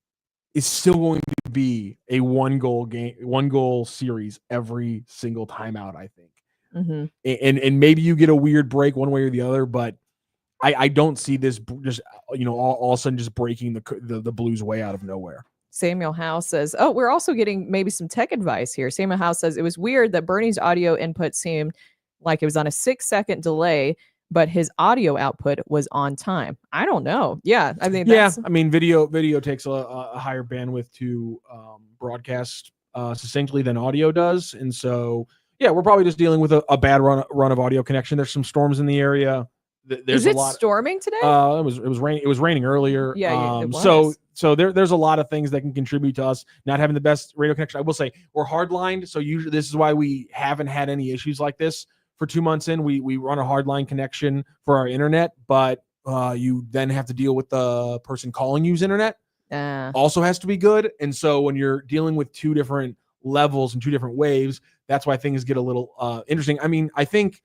is still going to be a 1-goal series every single time out, I think. And maybe you get a weird break one way or the other, but I don't see this just all of a sudden just breaking the Blues way out of nowhere. Samuel House says, oh, we're also getting maybe some tech advice here. Samuel House says, it was weird that Bernie's audio input seemed like it was on a 6-second delay, but his audio output was on time. I don't know. Yeah, I mean, video takes a higher bandwidth to broadcast succinctly than audio does, and so yeah, we're probably just dealing with a bad run of audio connection. There's some storms in the area. Is it storming today? It was raining. It was raining earlier. Yeah, it was. So there's a lot of things that can contribute to us not having the best radio connection. I will say we're hardlined, so usually this is why we haven't had any issues like this for 2 months in. We run a hardline connection for our internet, but you then have to deal with the person calling you's internet. Also has to be good. And so when you're dealing with 2 different levels and 2 different waves, that's why things get a little interesting. I mean, I think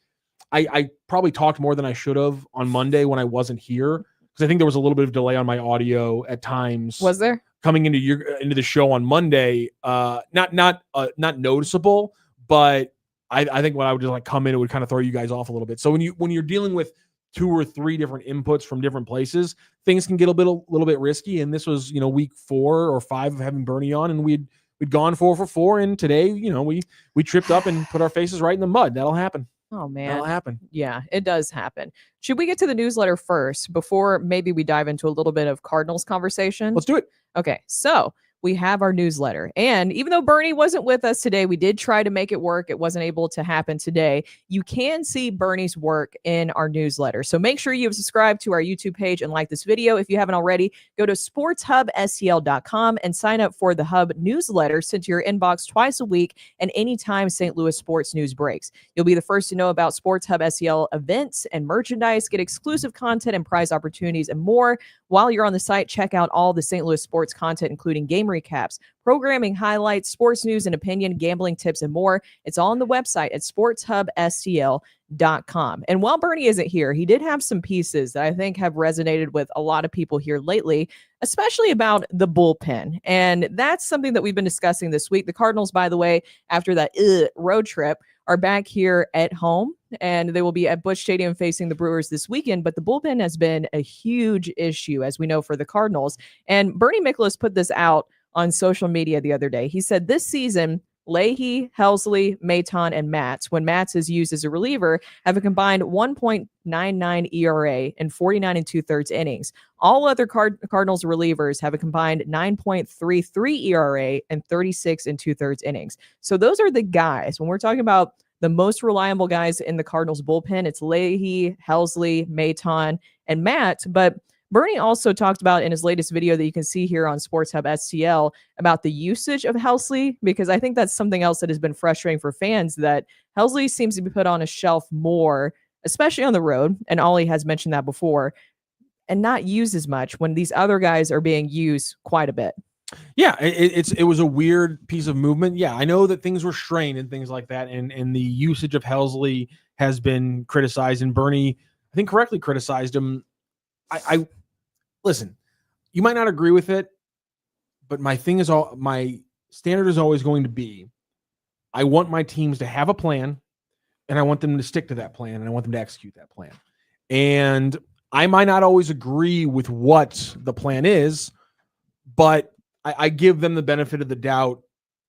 I probably talked more than I should have on Monday when I wasn't here, because I think there was a little bit of delay on my audio at times. Was there? Coming into the show on Monday, not noticeable, but I think when I would just come in, it would kind of throw you guys off a little bit. So when you're dealing with 2 or 3 different inputs from different places, things can get a little bit risky. And this was week 4 or 5 of having Bernie on, and we'd gone 4 for 4, and today we tripped up and put our faces right in the mud. That'll happen. Oh man, that'll happen. Yeah, it does happen. Should we get to the newsletter first before maybe we dive into a little bit of Cardinals conversation? Let's do it. Okay, so we have our newsletter. And even though Bernie wasn't with us today, we did try to make it work. It wasn't able to happen today. You can see Bernie's work in our newsletter. So make sure you have subscribed to our YouTube page and like this video. If you haven't already, go to sportshubstl.com and sign up for the Hub newsletter sent to your inbox twice a week and anytime St. Louis sports news breaks. You'll be the first to know about Sports Hub STL events and merchandise, get exclusive content and prize opportunities and more. While you're on the site, check out all the St. Louis sports content, including game recaps, programming highlights, sports news and opinion, gambling tips, and more. It's all on the website at sportshubstl.com. And while Bernie isn't here, he did have some pieces that I think have resonated with a lot of people here lately, especially about the bullpen. And that's something that we've been discussing this week. The Cardinals, by the way, after that road trip, are back here at home, and they will be at Busch Stadium facing the Brewers this weekend. But the bullpen has been a huge issue, as we know, for the Cardinals. And Bernie Miklasz put this out on social media the other day. He said this season, Leahy, Helsley, Maton, and Matz, when Matz is used as a reliever, have a combined 1.99 ERA in 49 2/3 innings. All other Cardinals relievers have a combined 9.33 ERA in 36 2/3 innings. So those are the guys. When we're talking about the most reliable guys in the Cardinals bullpen, it's Leahy, Helsley, Maton, and Matt. But Bernie also talked about in his latest video that you can see here on Sports Hub STL about the usage of Helsley, because I think that's something else that has been frustrating for fans, that Helsley seems to be put on a shelf more, especially on the road, and Ollie has mentioned that before, and not used as much when these other guys are being used quite a bit. Yeah, it was a weird piece of movement. Yeah, I know that things were strained and things like that, and the usage of Helsley has been criticized, and Bernie, I think, correctly criticized him. I listen, you might not agree with it, but my standard is always going to be, I want my teams to have a plan, and I want them to stick to that plan, and I want them to execute that plan. And I might not always agree with what the plan is, but I give them the benefit of the doubt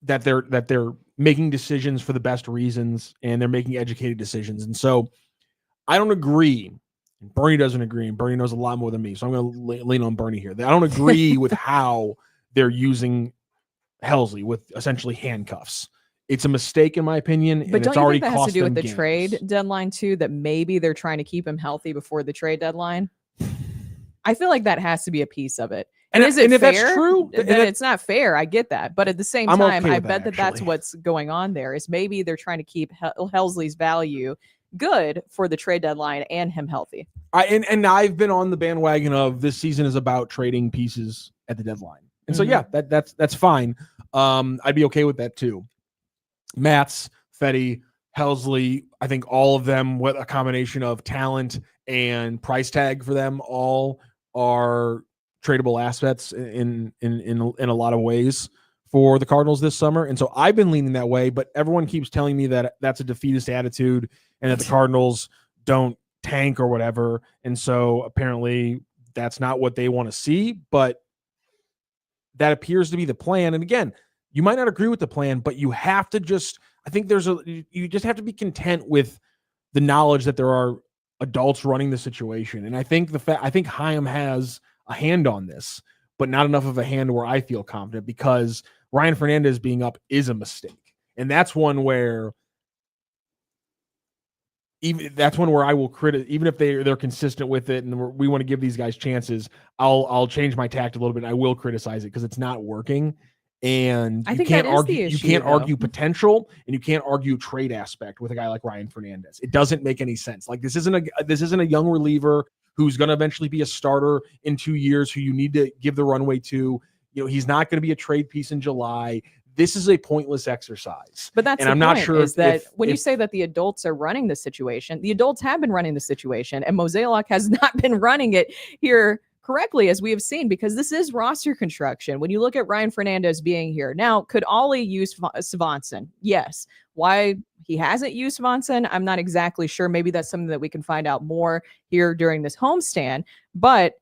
that they're making decisions for the best reasons, and they're making educated decisions. And so I don't agree. Bernie doesn't agree, and Bernie knows a lot more than me, so I'm going to lean on Bernie here. I don't agree with how they're using Helsley with essentially handcuffs. It's a mistake, in my opinion, but and don't it's you already think that has to do with the games. trade deadline too? That maybe they're trying to keep him healthy before the trade deadline. I feel like that has to be a piece of it. And is it fair? If that's true, then it's not fair. I get that, but at the same time, okay I bet that that's what's going on there. Is maybe they're trying to keep Helsley's value good for the trade deadline and him healthy. And I've been on the bandwagon of this season is about trading pieces at the deadline, and so yeah, that's fine. I'd be okay with that too. Matz, Fetty, Helsley, I think all of them, with a combination of talent and price tag for them, all are tradable assets in a lot of ways for the Cardinals this summer. And so I've been leaning that way, but everyone keeps telling me that that's a defeatist attitude and that the Cardinals don't tank or whatever. And so apparently that's not what they want to see, but that appears to be the plan. And again, you might not agree with the plan, but you have to you just have to be content with the knowledge that there are adults running the situation. And I think Chaim has a hand on this, but not enough of a hand where I feel confident, because Ryan Fernandez being up is a mistake. And that's one where I will criticize, even if they're consistent with it and we want to give these guys chances, I'll change my tact a little bit. And I will criticize it because it's not working. And I think you can't argue potential, and you can't argue trade aspect with a guy like Ryan Fernandez. It doesn't make any sense. Like this isn't a young reliever who's going to eventually be a starter in 2 years, who you need to give the runway to. You know, he's not going to be a trade piece in July. This is a pointless exercise. But that's, and I'm not sure is that when you say that the adults are running the situation, the adults have been running the situation, and Mozeliak has not been running it here correctly, as we have seen, because this is roster construction. When you look at Ryan Fernandez being here now, could Ollie use Swanson? Yes. Why he hasn't used Swanson, I'm not exactly sure. Maybe that's something that we can find out more here during this homestand. But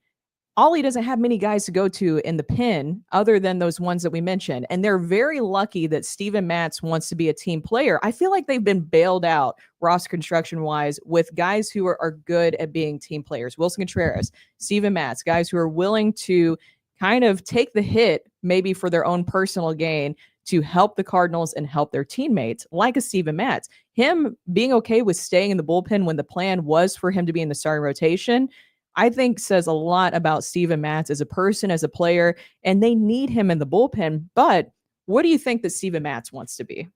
Ollie doesn't have many guys to go to in the pen other than those ones that we mentioned. And they're very lucky that Steven Matz wants to be a team player. I feel like they've been bailed out roster construction wise with guys who are good at being team players. Wilson Contreras, Steven Matz, guys who are willing to kind of take the hit maybe for their own personal gain to help the Cardinals and help their teammates, like a Steven Matz. Him being okay with staying in the bullpen when the plan was for him to be in the starting rotation, I think says a lot about Steven Matz as a person, as a player, and they need him in the bullpen. But what do you think that Steven Matz wants to be?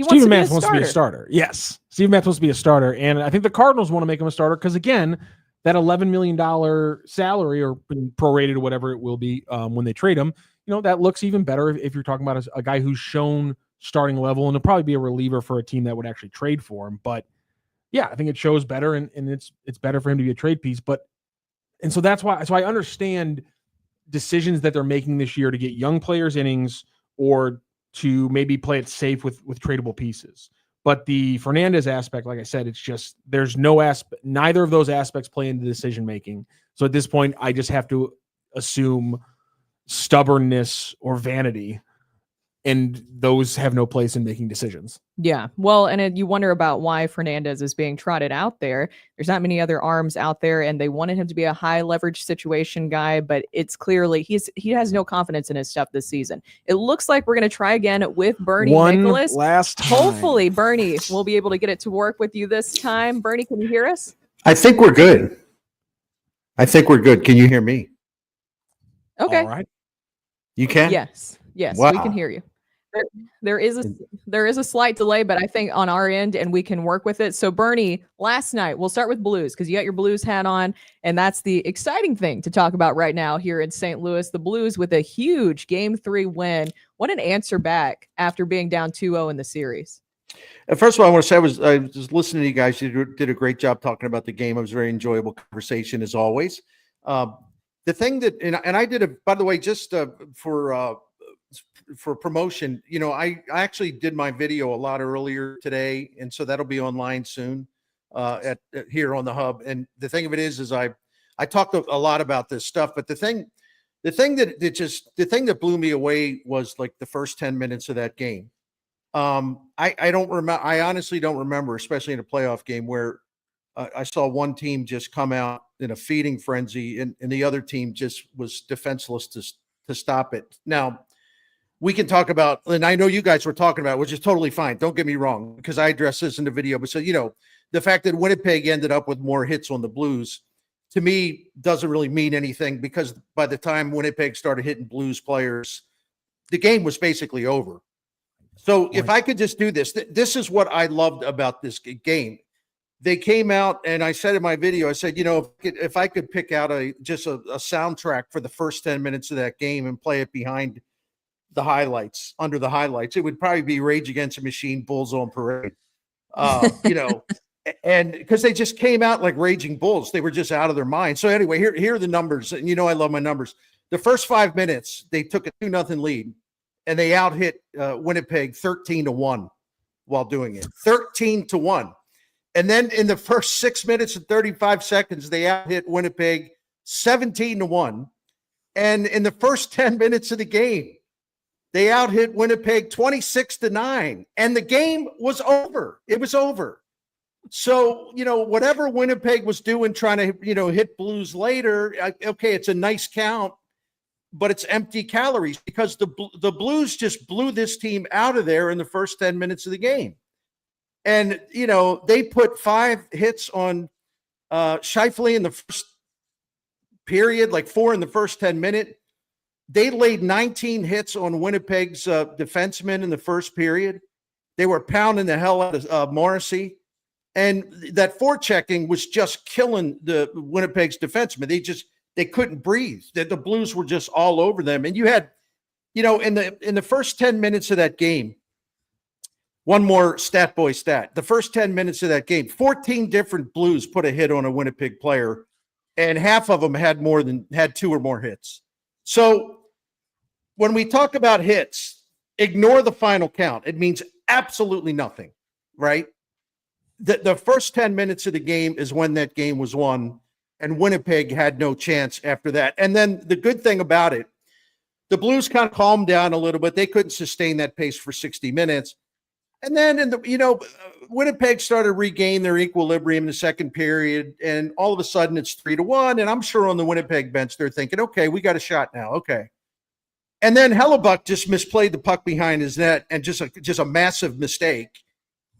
Steven Matz wants to be a starter. Yes. Steven Matz wants to be a starter. And I think the Cardinals want to make him a starter because, again, that $11 million salary, or prorated or whatever it will be when they trade him, you know, that looks even better if you're talking about a guy who's shown starting level, and it'll probably be a reliever for a team that would actually trade for him. But yeah, I think it shows better, and it's better for him to be a trade piece. And so that's why. So I understand decisions that they're making this year to get young players innings, or to maybe play it safe with tradable pieces. But the Fernandez aspect, like I said, it's just there's no aspect. Neither of those aspects play into decision making. So at this point, I just have to assume stubbornness or vanity, and those have no place in making decisions. Yeah. Well, and you wonder about why Fernandez is being trotted out there. There's not many other arms out there, and they wanted him to be a high leverage situation guy, but it's clearly he has no confidence in his stuff this season. It looks like we're going to try again with Bernie Miklasz. Last time. Hopefully, Bernie will be able to get it to work with you this time. Bernie, can you hear us? I think we're good. Can you hear me? Okay. All right. You can? Yes. Wow. We can hear you. There is a slight delay, but I think on our end, and we can work with it. So Bernie, last night, we'll start with Blues because you got your Blues hat on, and that's the exciting thing to talk about right now here in St. Louis. The Blues with a huge Game 3 win. What an answer back after being down 2-0 in the series. First of all, I want to say I was listening to you guys. You did a great job talking about the game. It was a very enjoyable conversation as always. The thing that, and I did it, by the way, just for promotion, I actually did my video a lot earlier today, and so that'll be online soon at here on the hub. And the thing of it is I talked a lot about this stuff, but the thing that blew me away was like the first 10 minutes of that game. I don't remember. I honestly don't remember, especially in a playoff game, where I saw one team just come out in a feeding frenzy, and the other team just was defenseless to stop it. Now, we can talk about, and I know you guys were talking about, which is totally fine. Don't get me wrong, because I addressed this in the video. But so, the fact that Winnipeg ended up with more hits on the Blues, to me, doesn't really mean anything, because by the time Winnipeg started hitting Blues players, the game was basically over. So if I could just do this, this is what I loved about this game. They came out, and I said in my video, I said, if I could pick out a soundtrack for the first 10 minutes of that game and play it behind the highlights, under the highlights, it would probably be Rage Against the Machine, Bulls on Parade. And because they just came out like raging bulls. They were just out of their mind. So anyway, here are the numbers. And I love my numbers. The first 5 minutes, they took a 2-0 lead, and they out-hit Winnipeg 13-1 while doing it. 13-1. And then in the first 6 minutes and 35 seconds, they out-hit Winnipeg 17-1. And in the first 10 minutes of the game, they out-hit Winnipeg 26-9. And the game was over. It was over. So, whatever Winnipeg was doing, trying to, hit Blues later, okay, it's a nice count, but it's empty calories, because the Blues just blew this team out of there in the first 10 minutes of the game. And, they put 5 hits on Scheifele in the first period, like 4 in the first 10 minutes. They laid 19 hits on Winnipeg's defensemen in the first period. They were pounding the hell out of Morrissey. And that forechecking was just killing the Winnipeg's defensemen. They couldn't breathe. The Blues were just all over them. And you had, in the first 10 minutes of that game, one more stat boy stat. The first 10 minutes of that game, 14 different Blues put a hit on a Winnipeg player, and half of them had 2 or more hits. So when we talk about hits, ignore the final count. It means absolutely nothing, right? The first 10 minutes of the game is when that game was won, and Winnipeg had no chance after that. And then the good thing about it, the Blues kind of calmed down a little bit. They couldn't sustain that pace for 60 minutes. And then, Winnipeg started to regain their equilibrium in the second period, and all of a sudden it's 3-1. And I'm sure on the Winnipeg bench, they're thinking, okay, we got a shot now. Okay. And then Hellebuck just misplayed the puck behind his net, and just a massive mistake.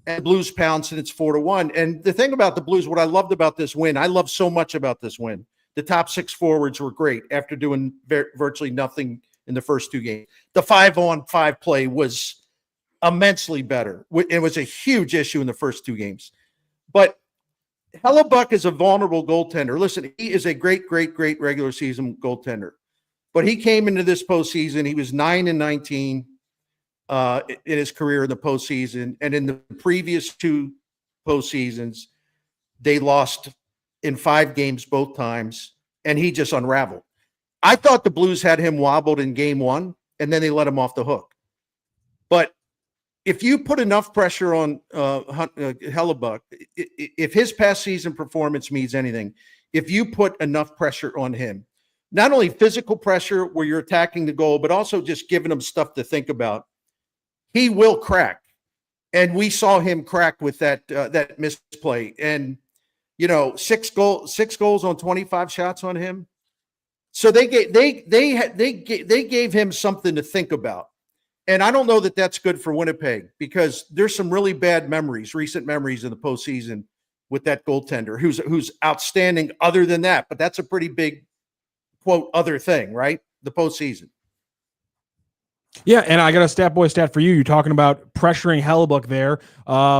And Blues pounce, and it's 4-1. And the thing about the Blues, what I loved about this win, I love so much about this win. The top 6 forwards were great after doing virtually nothing in the first 2 games. The 5-on-5 play was immensely better. It was a huge issue in the first 2 games. But Hellebuck is a vulnerable goaltender. Listen, he is a great, great, great regular season goaltender. But he came into this postseason, he was 9-19. In his career in the postseason, and in the previous 2 postseasons, they lost in 5 games both times, and he just unraveled. I thought the Blues had him wobbled in game 1, and then they let him off the hook. But if you put enough pressure on Hellebuck, if his past season performance means anything, if you put enough pressure on him, not only physical pressure where you're attacking the goal, but also just giving them stuff to think about. He will crack. And we saw him crack with that misplay. And, 6 goals on 25 shots on him. So they gave him something to think about. And I don't know that that's good for Winnipeg, because there's some really bad recent memories in the postseason with that goaltender who's outstanding other than that. But that's a pretty big, quote, other thing, right? The postseason. Yeah, and I got a stat for you. You're talking about pressuring Hellebuck there.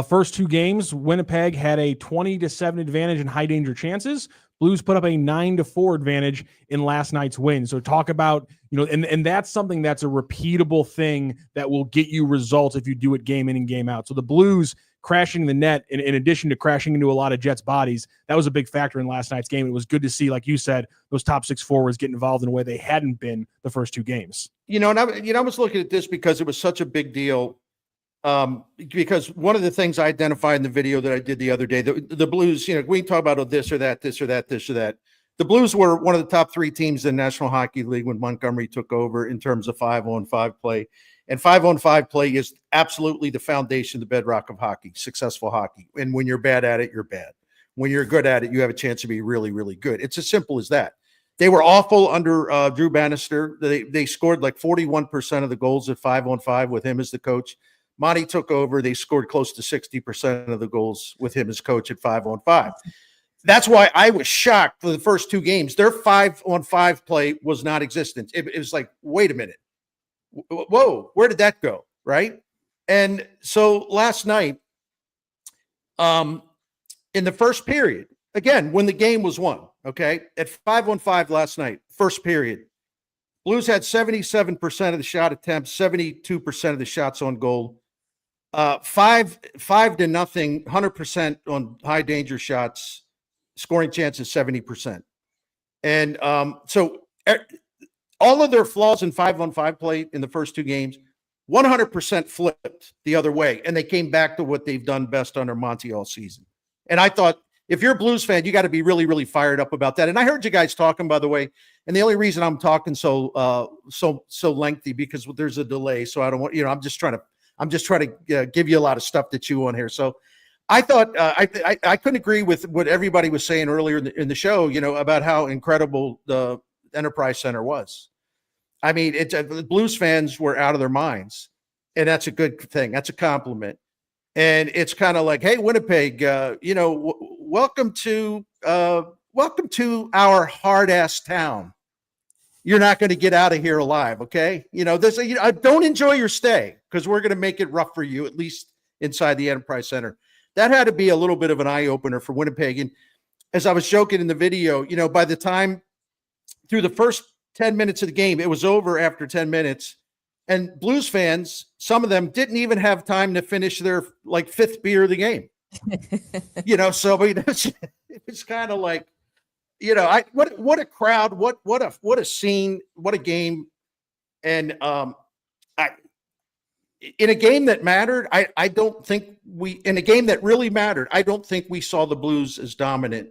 First 2 games, Winnipeg had a 20-7 advantage in high danger chances. Blues put up a 9-4 advantage in last night's win. So talk about, and that's something that's a repeatable thing that will get you results if you do it game in and game out. So the Blues crashing the net, in addition to crashing into a lot of Jets' bodies, that was a big factor in last night's game. It was good to see, like you said, those top 6 forwards get involved in a way they hadn't been the first 2 games. And I was looking at this because it was such a big deal. Because one of the things I identified in the video that I did the other day, the Blues, we can talk about this or that. The Blues were one of the top 3 teams in the National Hockey League when Montgomery took over in terms of 5-on-5 play. And 5-on-5 play is absolutely the foundation, the bedrock of hockey, successful hockey. And when you're bad at it, you're bad. When you're good at it, you have a chance to be really, really good. It's as simple as that. They were awful under Drew Bannister. They scored like 41% of the goals at 5-on-5 with him as the coach. Monty took over. They scored close to 60% of the goals with him as coach at 5-on-5. That's why I was shocked for the first 2 games. Their 5-on-5 play was not existent. It was like, wait a minute. Whoa, where did that go? Right. And so last night, in the first period, again, when the game was won, okay, at 5-on-5 last night, first period, Blues had 77% of the shot attempts, 72% of the shots on goal, 5-0, 100% on high danger shots, scoring chances 70%. And so all of their flaws in 5-on-5 play in the first 2 games, 100% flipped the other way. And they came back to what they've done best under Monty all season. And I thought, if you're a Blues fan, you got to be really, really fired up about that. And I heard you guys talking, by the way, and the only reason I'm talking so lengthy because there's a delay. So I don't want, I'm just trying to give you a lot of stuff to chew on here. So I thought I couldn't agree with what everybody was saying earlier in the show, about how incredible the Enterprise Center was. I mean, the Blues fans were out of their minds, and that's a good thing. That's a compliment. And it's kind of like, hey, Winnipeg, welcome to our hard ass town. You're not going to get out of here alive, okay? Don't enjoy your stay because we're going to make it rough for you, at least inside the Enterprise Center. That had to be a little bit of an eye opener for Winnipeg. And as I was joking in the video, by the time through the first 10 minutes of the game, it was over after 10 minutes. And Blues fans, some of them didn't even have time to finish their 5th beer of the game. So it's kind of like, what a crowd, what a scene, what a game. And in a game that mattered, in a game that really mattered, I don't think we saw the Blues as dominant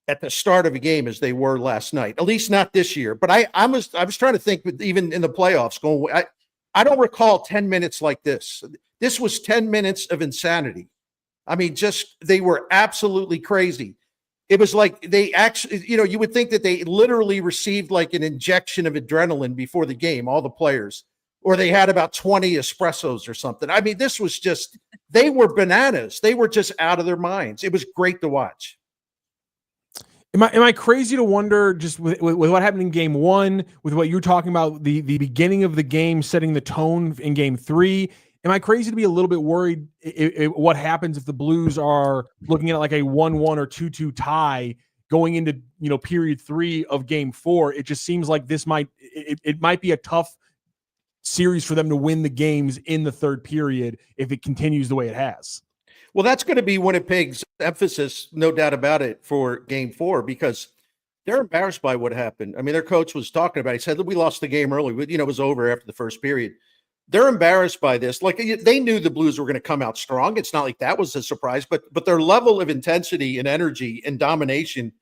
at the start of a game as they were last night, at least not this year. But I was trying to think, even in the playoffs I don't recall 10 minutes like this. This was 10 minutes of insanity. I mean, they were absolutely crazy. It was like they actually, you would think that they literally received like an injection of adrenaline before the game, all the players, or they had about 20 espressos or something. I mean, this was they were bananas. They were just out of their minds. It was great to watch. Am I crazy to wonder, just with what happened in game 1, with what you're talking about, the beginning of the game setting the tone in game 3? Am I crazy to be a little bit worried what happens if the Blues are looking at like a 1-1 or 2-2 tie going into period 3 of game 4? It just seems like this might be a tough series for them to win the games in the 3rd period if it continues the way it has. Well, that's going to be Winnipeg's emphasis, no doubt about it, for game 4, because they're embarrassed by what happened. I mean, their coach was talking about it. He said that we lost the game early. It was over after the first period. They're embarrassed by this. Like, they knew the Blues were going to come out strong. It's not like that was a surprise, but their level of intensity and energy and domination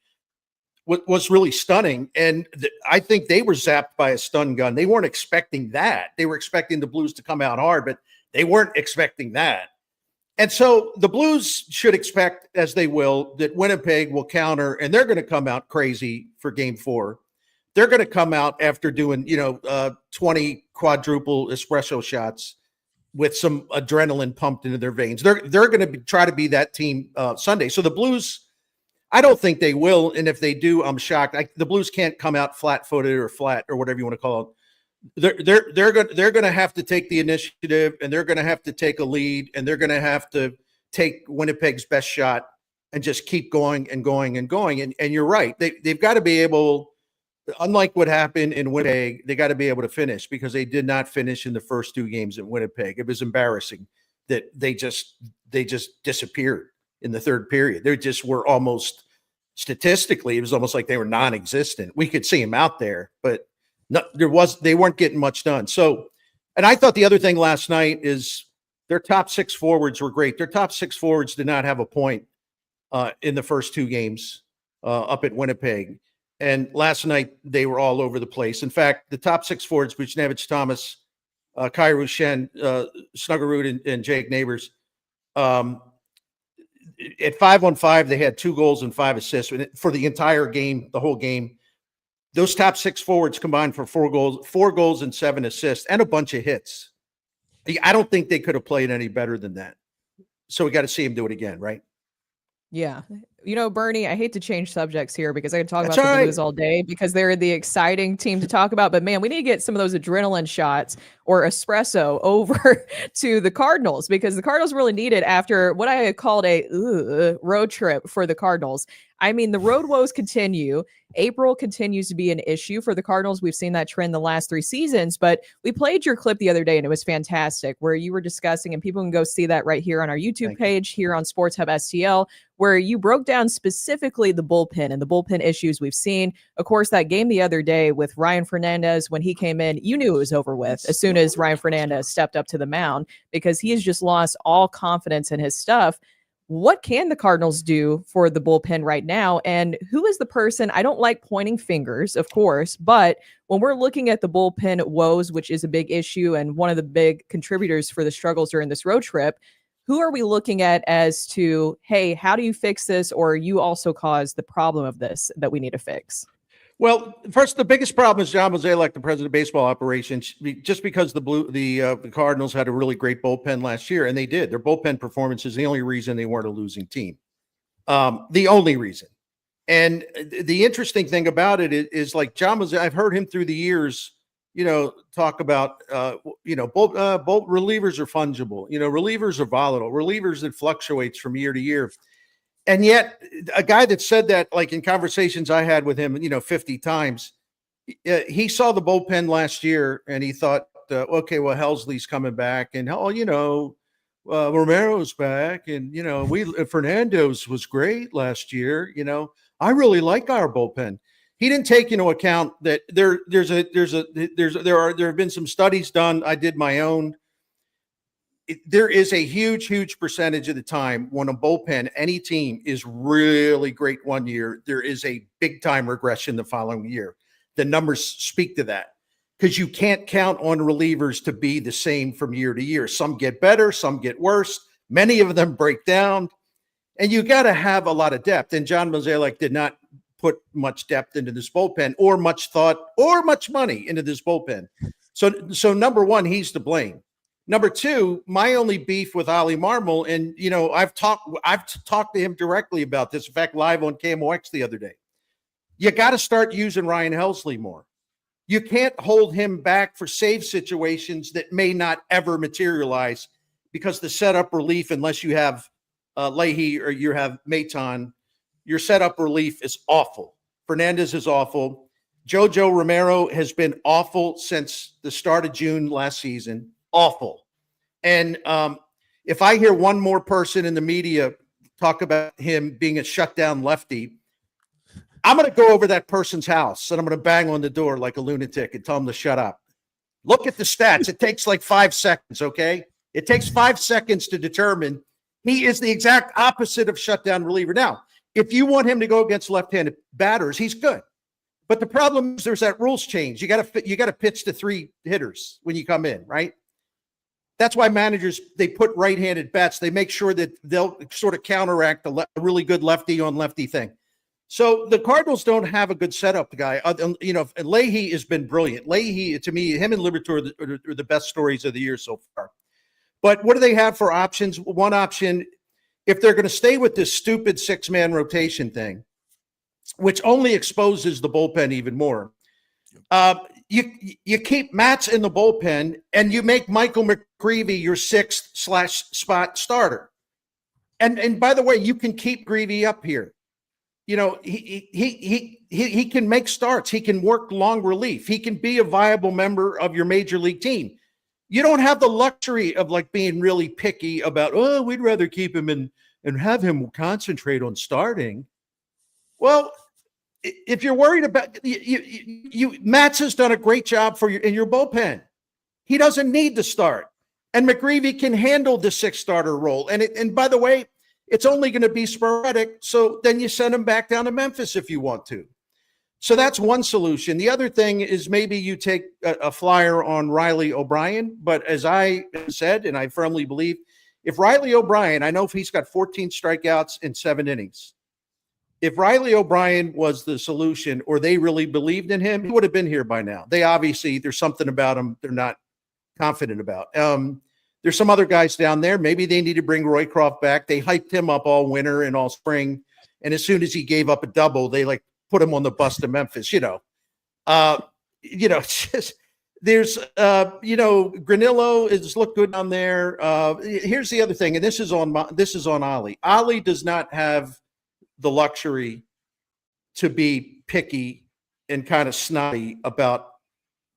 was really stunning. And I think they were zapped by a stun gun. They weren't expecting that. They were expecting the Blues to come out hard, but they weren't expecting that. And so the Blues should expect, as they will, that Winnipeg will counter, and they're going to come out crazy for Game 4. They're going to come out after doing, 20 quadruple espresso shots with some adrenaline pumped into their veins. They're going to try to be that team Sunday. So the Blues, I don't think they will, and if they do, I'm shocked. The Blues can't come out flat-footed or flat or whatever you want to call it. They're going to have to take the initiative, and they're going to have to take a lead, and they're going to have to take Winnipeg's best shot and just keep going and going and going. And you're right. They've got to be able, unlike what happened in Winnipeg, they got to be able to finish, because they did not finish in the first 2 games in Winnipeg. It was embarrassing that they just disappeared in the third period. They just were almost, statistically, it was almost like they were non-existent. We could see them out there, but they weren't getting much done. So, and I thought the other thing last night is their top 6 forwards were great. Their top 6 forwards did not have a point in the first 2 games up at Winnipeg. And last night they were all over the place. In fact, the top 6 forwards, Buchnevich, Thomas, Kyrou Shen, Snuggerud, and Jake Neighbors, at 5-on-5, they had 2 goals and 5 assists for the entire game, the whole game. Those top 6 forwards combined for 4 goals and 7 assists, and a bunch of hits. I don't think they could have played any better than that. So we got to see him do it again, right? Yeah. Bernie, I hate to change subjects here because I could talk about the Blues all day because they're the exciting team to talk about. But man, we need to get some of those adrenaline shots or espresso over to the Cardinals, because the Cardinals really need it after what I called a road trip for the Cardinals. I mean, the road woes continue. April continues to be an issue for the Cardinals. We've seen that trend the last 3 seasons, but we played your clip the other day and it was fantastic, where you were discussing, and people can go see that right here on our YouTube page here on Sports Hub STL, where you broke down specifically the bullpen and the bullpen issues we've seen. Of course, that game the other day with Ryan Fernandez, when he came in, you knew it was over with as soon as Ryan Fernandez stepped up to the mound, because he has just lost all confidence in his stuff. What can the Cardinals do for the bullpen right now? And who is the person? I don't like pointing fingers, of course, but when we're looking at the bullpen woes, which is a big issue and one of the big contributors for the struggles during this road trip, who are we looking at as to, hey, how do you fix this? Or you also caused the problem of this that we need to fix? Well, first, the biggest problem is John Mozeliak, the president of baseball operations, just because the Cardinals had a really great bullpen last year, and they did. Their bullpen performance is the only reason they weren't a losing team. The only reason. And the interesting thing about it is like John Mozeliak, I've heard him through the years, talk about, both relievers are fungible. Relievers are volatile. Relievers that fluctuates from year to year. And yet a guy that said that, like in conversations I had with him, 50 times, he saw the bullpen last year and he thought, okay, well, Helsley's coming back and, Romero's back. And, Fernandez was great last year. I really like our bullpen. He didn't take into account that there have been some studies done. I did my own. There is a huge percentage of the time when a bullpen, any team, is really great one year, there is a big time regression the following year. The numbers speak to that, because you can't count on relievers to be the same from year to year. Some get better, some get worse. Many of them break down, and you got to have a lot of depth. And John Mozeliak did not put much depth into this bullpen, or much thought, or much money into this bullpen. So number one, he's to blame. Number two, my only beef with Ollie Marmol, and I've talked to him directly about this. In fact, live on KMOX the other day. You got to start using Ryan Helsley more. You can't hold him back for save situations that may not ever materialize, because the setup relief, unless you have Leahy or you have Maton, your setup relief is awful. Fernandez is awful. Jojo Romero has been awful since the start of June last season. Awful. And if I hear one more person in the media talk about him being a shutdown lefty, I'm going to go over that person's house and I'm going to bang on the door like a lunatic and tell him to shut up. Look at the stats. It takes like 5 seconds, okay? It takes 5 seconds to determine he is the exact opposite of shutdown reliever. Now, if you want him to go against left-handed batters, he's good. But the problem is there's that rules change. You got to pitch to 3 hitters when you come in, right? That's why managers, they put right-handed bats. They make sure that they'll sort of counteract the really good lefty on lefty thing. So the Cardinals don't have a good setup guy. And Leahy has been brilliant. Leahy, to me, him and Liberatore are the best stories of the year so far. But what do they have for options? One option, if they're going to stay with this stupid 6-man rotation thing, which only exposes the bullpen even more, you keep Matz in the bullpen and you make Michael McGreevy your 6th/spot starter. And by the way, you can keep Greevy up here. You know, he can make starts. He can work long relief. He can be a viable member of your major league team. You don't have the luxury of like being really picky about, oh, we'd rather keep him and have him concentrate on starting. Well, if you're worried about Matz has done a great job in your bullpen. He doesn't need to start. And McGreevy can handle the 6th starter role. And by the way, it's only going to be sporadic. So then you send him back down to Memphis if you want to. So that's one solution. The other thing is maybe you take a flyer on Riley O'Brien. But as I said, and I firmly believe, if Riley O'Brien, I know if he's got 14 strikeouts in 7 innings, if Riley O'Brien was the solution or they really believed in him, he would have been here by now. There's something about him they're not confident about. There's some other guys down there. Maybe they need to bring Roycroft back. They hyped him up all winter and all spring. And as soon as he gave up a double, they like put him on the bus to Memphis, there's, Granillo has looked good down there. Here's the other thing. And this is on Ollie. Ollie does not have the luxury to be picky and kind of snotty about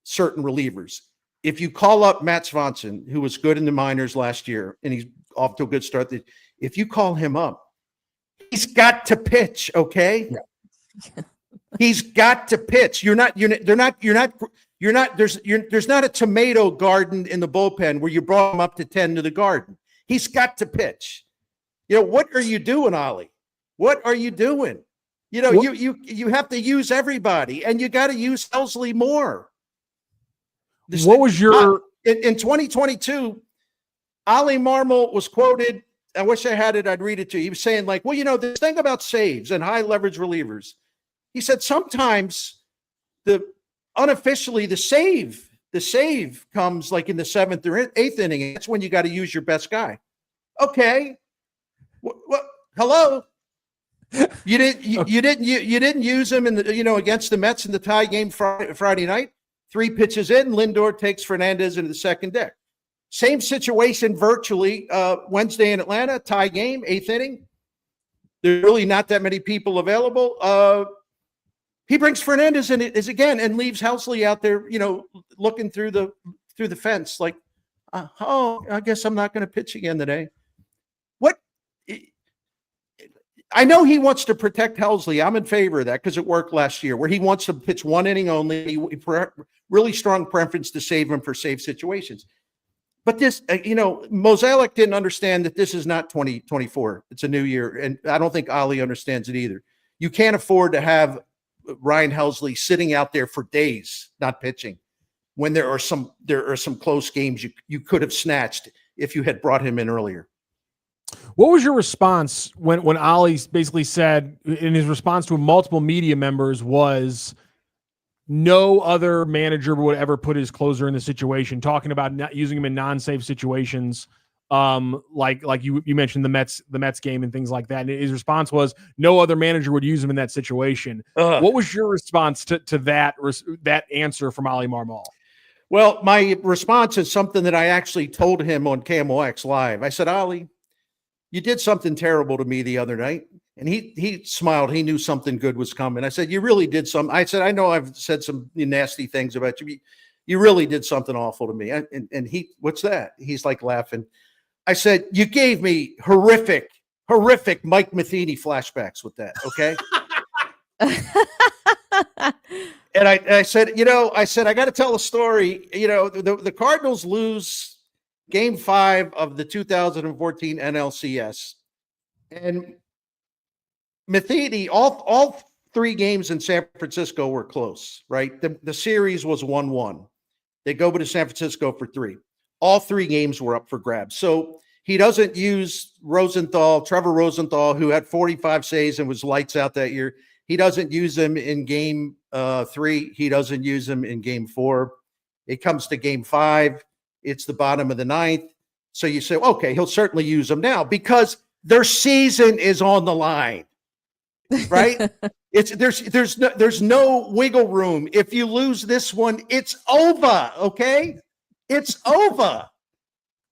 certain relievers. If you call up Matt Swanson, who was good in the minors last year, and he's off to a good start, if you call him up, he's got to pitch, okay? Yeah. He's got to pitch. There's not a tomato garden in the bullpen where you brought him up to 10 to the garden. He's got to pitch. What are you doing, Ollie? What are you doing? You have to use everybody, and you got to use Helsley more. What was your in 2022? Ollie Marmol was quoted. I wish I had it. I'd read it to you. He was saying like, well, this thing about saves and high leverage relievers. He said sometimes unofficially the save comes like in the 7th or 8th inning. And that's when you got to use your best guy. Okay. What? Hello. You didn't use him against the Mets in the tie game Friday night. 3 pitches in, Lindor takes Fernandez into the second deck. Same situation virtually Wednesday in Atlanta, tie game, 8th inning. There's really not that many people available. He brings Fernandez in again and leaves Helsley out there, looking through the fence like, I guess I'm not going to pitch again today. What? I know he wants to protect Helsley. I'm in favor of that because it worked last year where he wants to pitch 1 inning only. Really strong preference to save him for safe situations. But this, Mozeliak didn't understand that this is not 2024. It's a new year. And I don't think Ollie understands it either. You can't afford to have Ryan Helsley sitting out there for days, not pitching, when there are some close games you could have snatched if you had brought him in earlier. What was your response when Ollie basically said in his response to multiple media members was no other manager would ever put his closer in the situation, talking about not using him in non-safe situations, like you mentioned the Mets game and things like that. And his response was no other manager would use him in that situation. What was your response to that answer from Ollie Marmol? Well, my response is something that I actually told him on KMOX Live. I said, Ollie, you did something terrible to me the other night. And he smiled. He knew something good was coming. I said, you really did something. I said, I know I've said some nasty things about you. You really did something awful to me. And he, what's that? He's like laughing. I said, you gave me horrific Mike Matheny flashbacks with that. Okay. And I said, I got to tell a story. The Cardinals lose Game 5 of the 2014 NLCS. And Matheny, all 3 games in San Francisco were close, right? The series was 1-1. They go to San Francisco for 3. All 3 games were up for grabs. So he doesn't use Trevor Rosenthal, who had 45 saves and was lights out that year. He doesn't use him in game 3. He doesn't use him in game 4. It comes to game 5. It's the bottom of the 9th. So you say, okay, he'll certainly use them now because their season is on the line, right? There's no wiggle room. If you lose this one, it's over. Okay, it's over.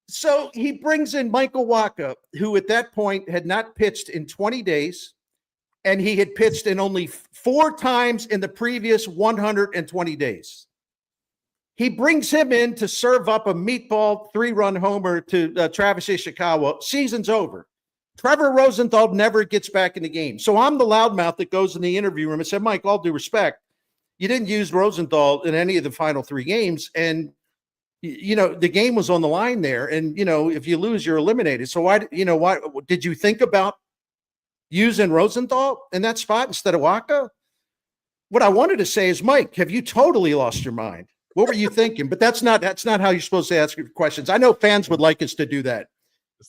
So he brings in Michael Wacha, who at that point had not pitched in 20 days, and he had pitched in only 4 times in the previous 120 days. He brings him in to serve up a meatball 3-run homer to Travis Ishikawa. Season's over. Trevor Rosenthal never gets back in the game. So I'm the loudmouth that goes in the interview room and said, Mike, all due respect, you didn't use Rosenthal in any of the final 3 games. And, the game was on the line there. And, if you lose, you're eliminated. So why did you think about using Rosenthal in that spot instead of Wacha? What I wanted to say is, Mike, have you totally lost your mind? What were you thinking? But that's not how you're supposed to ask questions. I know fans would like us to do that.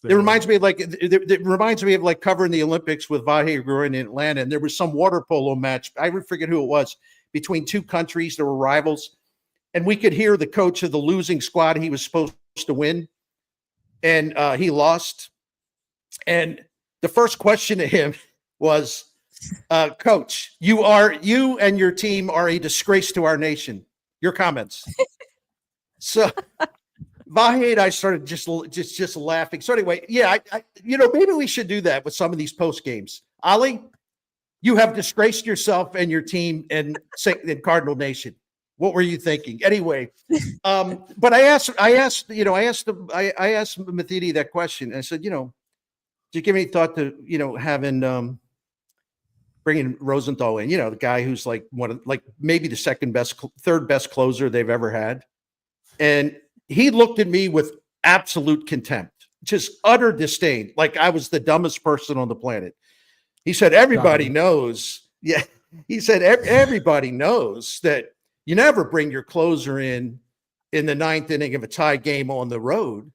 It reminds me of like covering the Olympics with Vahe Gruin in Atlanta, and there was some water polo match. I forget who it was between 2 countries that were rivals, and we could hear the coach of the losing squad. He was supposed to win, and he lost. And the first question to him was, "Coach, you and your team are a disgrace to our nation. Your comments." So Vahe and I started just laughing. So anyway, yeah, maybe we should do that with some of these post games. Ali, you have disgraced yourself and your team and Cardinal Nation. What were you thinking? Anyway, but I asked Matheny that question. And I said, did you give any thought to having bringing Rosenthal in? The guy who's like maybe the third best closer they've ever had, and he looked at me with absolute contempt, just utter disdain, like I was the dumbest person on the planet. He said, everybody knows. Yeah. He said, everybody knows that you never bring your closer in the 9th inning of a tie game on the road.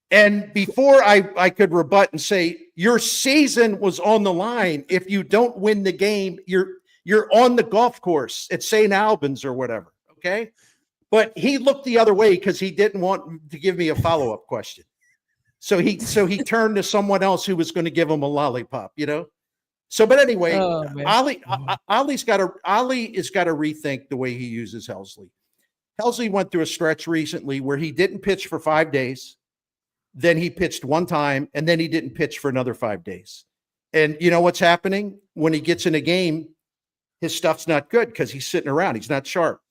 And before I could rebut and say, your season was on the line. If you don't win the game, you're on the golf course at St. Albans or whatever. Okay. But he looked the other way because he didn't want to give me a follow-up question. So he turned to someone else who was going to give him a lollipop, So, but anyway, Ali has got to rethink the way he uses Helsley. Helsley went through a stretch recently where he didn't pitch for 5 days. Then he pitched 1 time, and then he didn't pitch for another 5 days. And you know what's happening? When he gets in a game, his stuff's not good because he's sitting around. He's not sharp.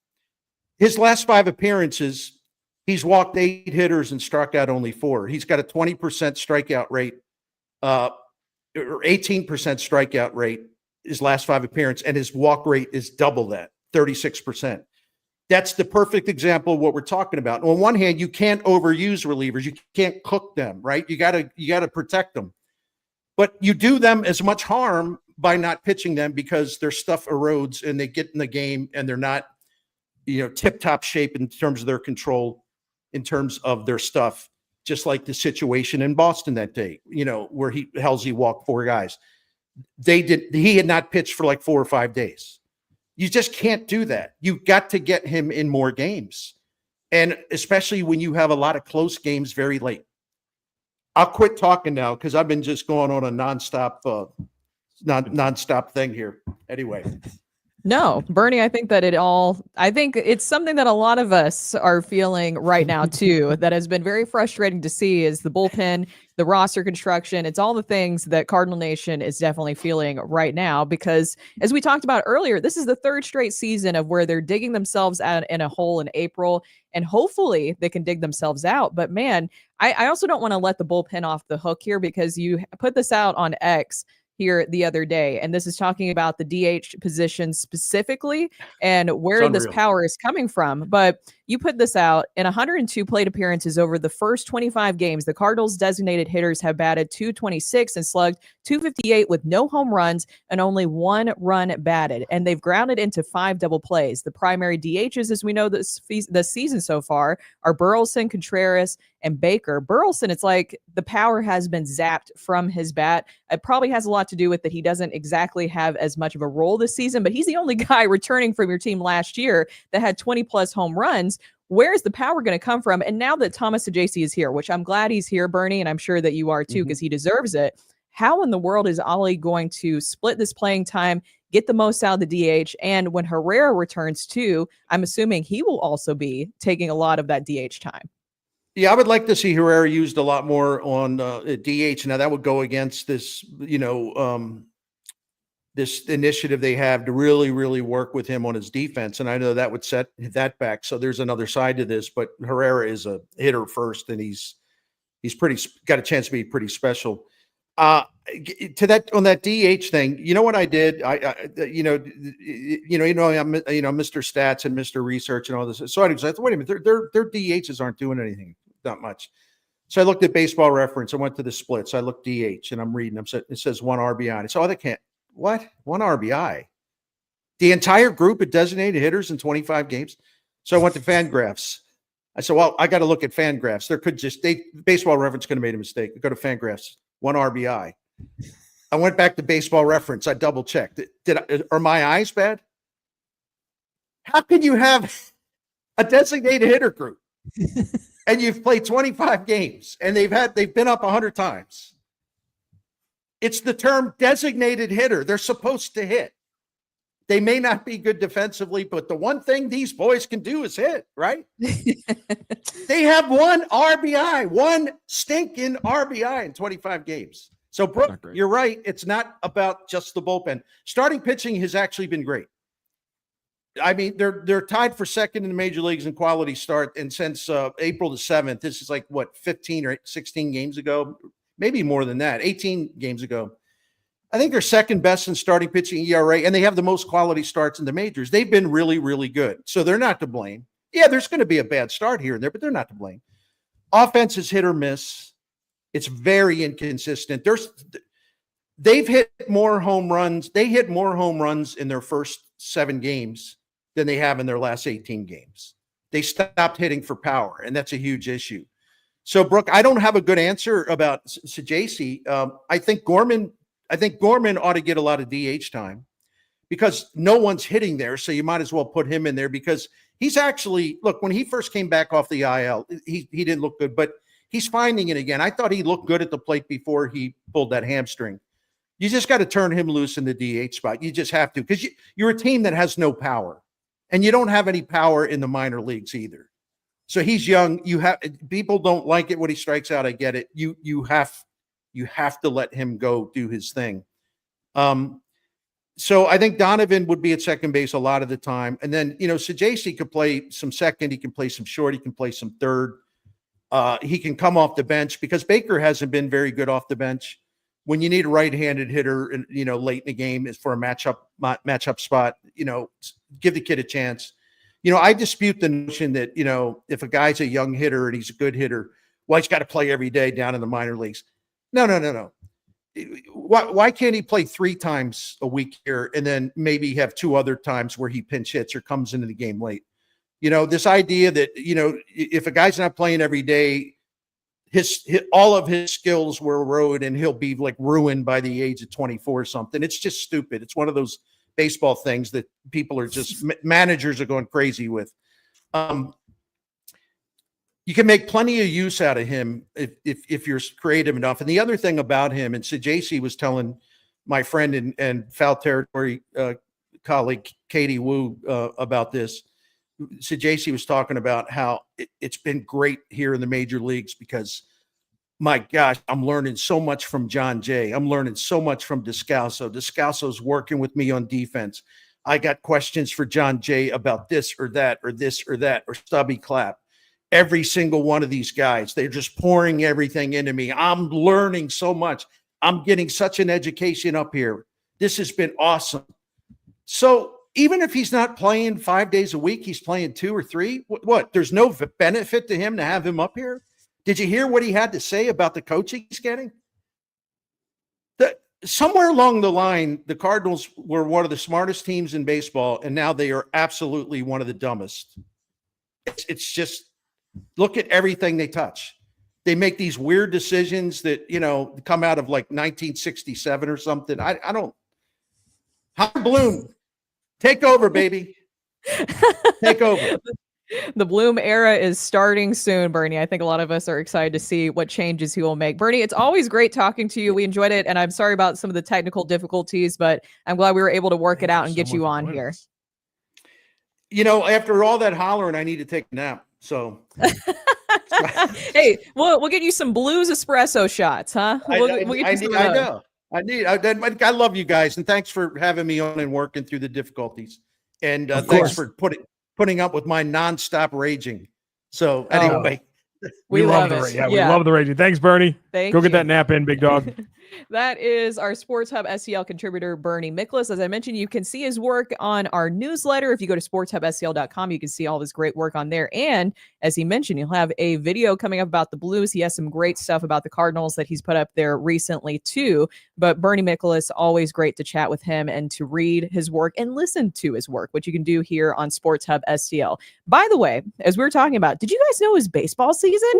His last 5 appearances, he's walked 8 hitters and struck out only 4. He's got a 20% strikeout rate, or 18% strikeout rate his last 5 appearances, and his walk rate is double that, 36%. That's the perfect example of what we're talking about. On one hand, you can't overuse relievers. You can't cook them, right? You got to protect them. But you do them as much harm by not pitching them because their stuff erodes and they get in the game and they're not, tip-top shape in terms of their control, in terms of their stuff, just like the situation in Boston that day, where Helsley walked 4 guys. He had not pitched for like 4 or 5 days. You just can't do that. You've got to get him in more games. And especially when you have a lot of close games very late. I'll quit talking now because I've been just going on a nonstop thing here. Anyway. No, Bernie, I think it's something that a lot of us are feeling right now too, that has been very frustrating to see is the bullpen, the roster construction. It's all the things that Cardinal Nation is definitely feeling right now, because as we talked about earlier, this is the 3rd straight season of where they're digging themselves out in a hole in April, and hopefully they can dig themselves out. But man, I also don't want to let the bullpen off the hook here, because you put this out on X here the other day, and this is talking about the DH position specifically and where this power is coming from. But You put this out in 102 plate appearances over the first 25 games. The Cardinals designated hitters have batted .226 and slugged .258 with no home runs and only 1 run batted. And they've grounded into 5 double plays. The primary DHs, as we know this season so far, are Burleson, Contreras, and Baker. Burleson, it's like the power has been zapped from his bat. It probably has a lot to do with that he doesn't exactly have as much of a role this season, but he's the only guy returning from your team last year that had 20 plus home runs. Where is the power going to come from? And now that Thomas Saggese is here, which I'm glad he's here, Bernie, and I'm sure that you are too, because he deserves it. How in the world is Ollie going to split this playing time, get the most out of the DH? And when Herrera returns too, I'm assuming he will also be taking a lot of that DH time. Yeah, I would like to see Herrera used a lot more on DH. Now that would go against this, this initiative they have to really, really work with him on his defense. And I know that would set that back. So there's another side to this, but Herrera is a hitter first, and he's got a chance to be pretty special. To that, on that DH thing, you know what I did? I'm Mr. Stats and Mr. Research and all this. So I was like, wait a minute, their DHs aren't doing anything that much. So I looked at Baseball Reference. I went to the splits. I looked DH, and I'm reading them. It says 1 RBI. And I said, oh, they can't. What? 1 RBI? The entire group of designated hitters in 25 games? So I went to Fangraphs. I said, well, I got to look at Fangraphs. There could Baseball Reference could have made a mistake. I go to Fangraphs. 1 RBI. I went back to Baseball Reference. I double checked. Are my eyes bad? How can you have a designated hitter group and you've played 25 games and they've been up 100 times? It's the term designated hitter. They're supposed to hit. They may not be good defensively, but the one thing these boys can do is hit, right? They have 1 RBI, 1 stinking RBI in 25 games. So, Brooke, you're right. It's not about just the bullpen. Starting pitching has actually been great. I mean, they're tied for second in the major leagues in quality start. And since April the 7th, this is like, 15 or 16 games ago? Maybe more than that, 18 games ago. I think they're second best in starting pitching ERA, and they have the most quality starts in the majors. They've been really, really good. So they're not to blame. Yeah, there's going to be a bad start here and there, but they're not to blame. Offense is hit or miss. It's very inconsistent. They've hit more home runs. They hit more home runs in their first 7 games than they have in their last 18 games. They stopped hitting for power, and that's a huge issue. So, Brooke, I don't have a good answer about Saggese. I think Gorman ought to get a lot of DH time because no one's hitting there. So you might as well put him in there because he's actually, look, when he first came back off the IL, he didn't look good, but he's finding it again. I thought he looked good at the plate before he pulled that hamstring. You just got to turn him loose in the DH spot. You just have to, because you're a team that has no power, and you don't have any power in the minor leagues either. So he's young. People don't like it when he strikes out. I get it. You have to let him go do his thing. So I think Donovan would be at second base a lot of the time. And then, Saggese could play some second. He can play some short. He can play some third. He can come off the bench because Baker hasn't been very good off the bench. When you need a right-handed hitter, late in the game is for a matchup spot, give the kid a chance. I dispute the notion that, if a guy's a young hitter and he's a good hitter, well, he's got to play every day down in the minor leagues. No. Why can't he play 3 times a week here and then maybe have 2 other times where he pinch hits or comes into the game late? This idea that, if a guy's not playing every day, all of his skills will erode and he'll be like ruined by the age of 24 or something. It's just stupid. It's one of those baseball things that people are just managers are going crazy with. You can make plenty of use out of him if you're creative enough. And the other thing about him, and Saggese was telling my friend and Foul Territory colleague Katie Wu about this. Saggese was talking about how it's been great here in the major leagues because, my gosh, I'm learning so much from John Jay. I'm learning so much from Descalso. Descalso's working with me on defense. I got questions for John Jay about this or that or this or that or Stubby Clapp. Every single one of these guys, they're just pouring everything into me. I'm learning so much. I'm getting such an education up here. This has been awesome. So even if he's not playing 5 days a week, he's playing 2 or 3. What? There's no benefit to him to have him up here. Did you hear what he had to say about the coaching he's getting? Somewhere along the line, the Cardinals were one of the smartest teams in baseball, and now they are absolutely one of the dumbest. It's just, look at everything they touch. They make these weird decisions that, come out of like 1967 or something. I don't. Howard Bloom, take over, baby. Take over. The Bloom era is starting soon, Bernie. I think a lot of us are excited to see what changes he will make. Bernie, it's always great talking to you. We enjoyed it, and I'm sorry about some of the technical difficulties, but I'm glad we were able to work it out and get you on here. After all that hollering, I need to take a nap. So, hey, we'll get you some Blues espresso shots, huh? I love you guys, and thanks for having me on and working through the difficulties. And thanks for putting up with my nonstop raging. So anyway, we love the raging. Yeah, we love the raging. Thanks, Bernie. Go get that nap in, big dog. That is our Sports Hub STL contributor, Bernie Miklasz. As I mentioned, you can see his work on our newsletter. If you go to sportshubstl.com, you can see all of his great work on there. And as he mentioned, he'll have a video coming up about the Blues. He has some great stuff about the Cardinals that he's put up there recently, too. But Bernie Miklasz, always great to chat with him and to read his work and listen to his work, which you can do here on Sports Hub STL. By the way, as we were talking about, did you guys know it was baseball season?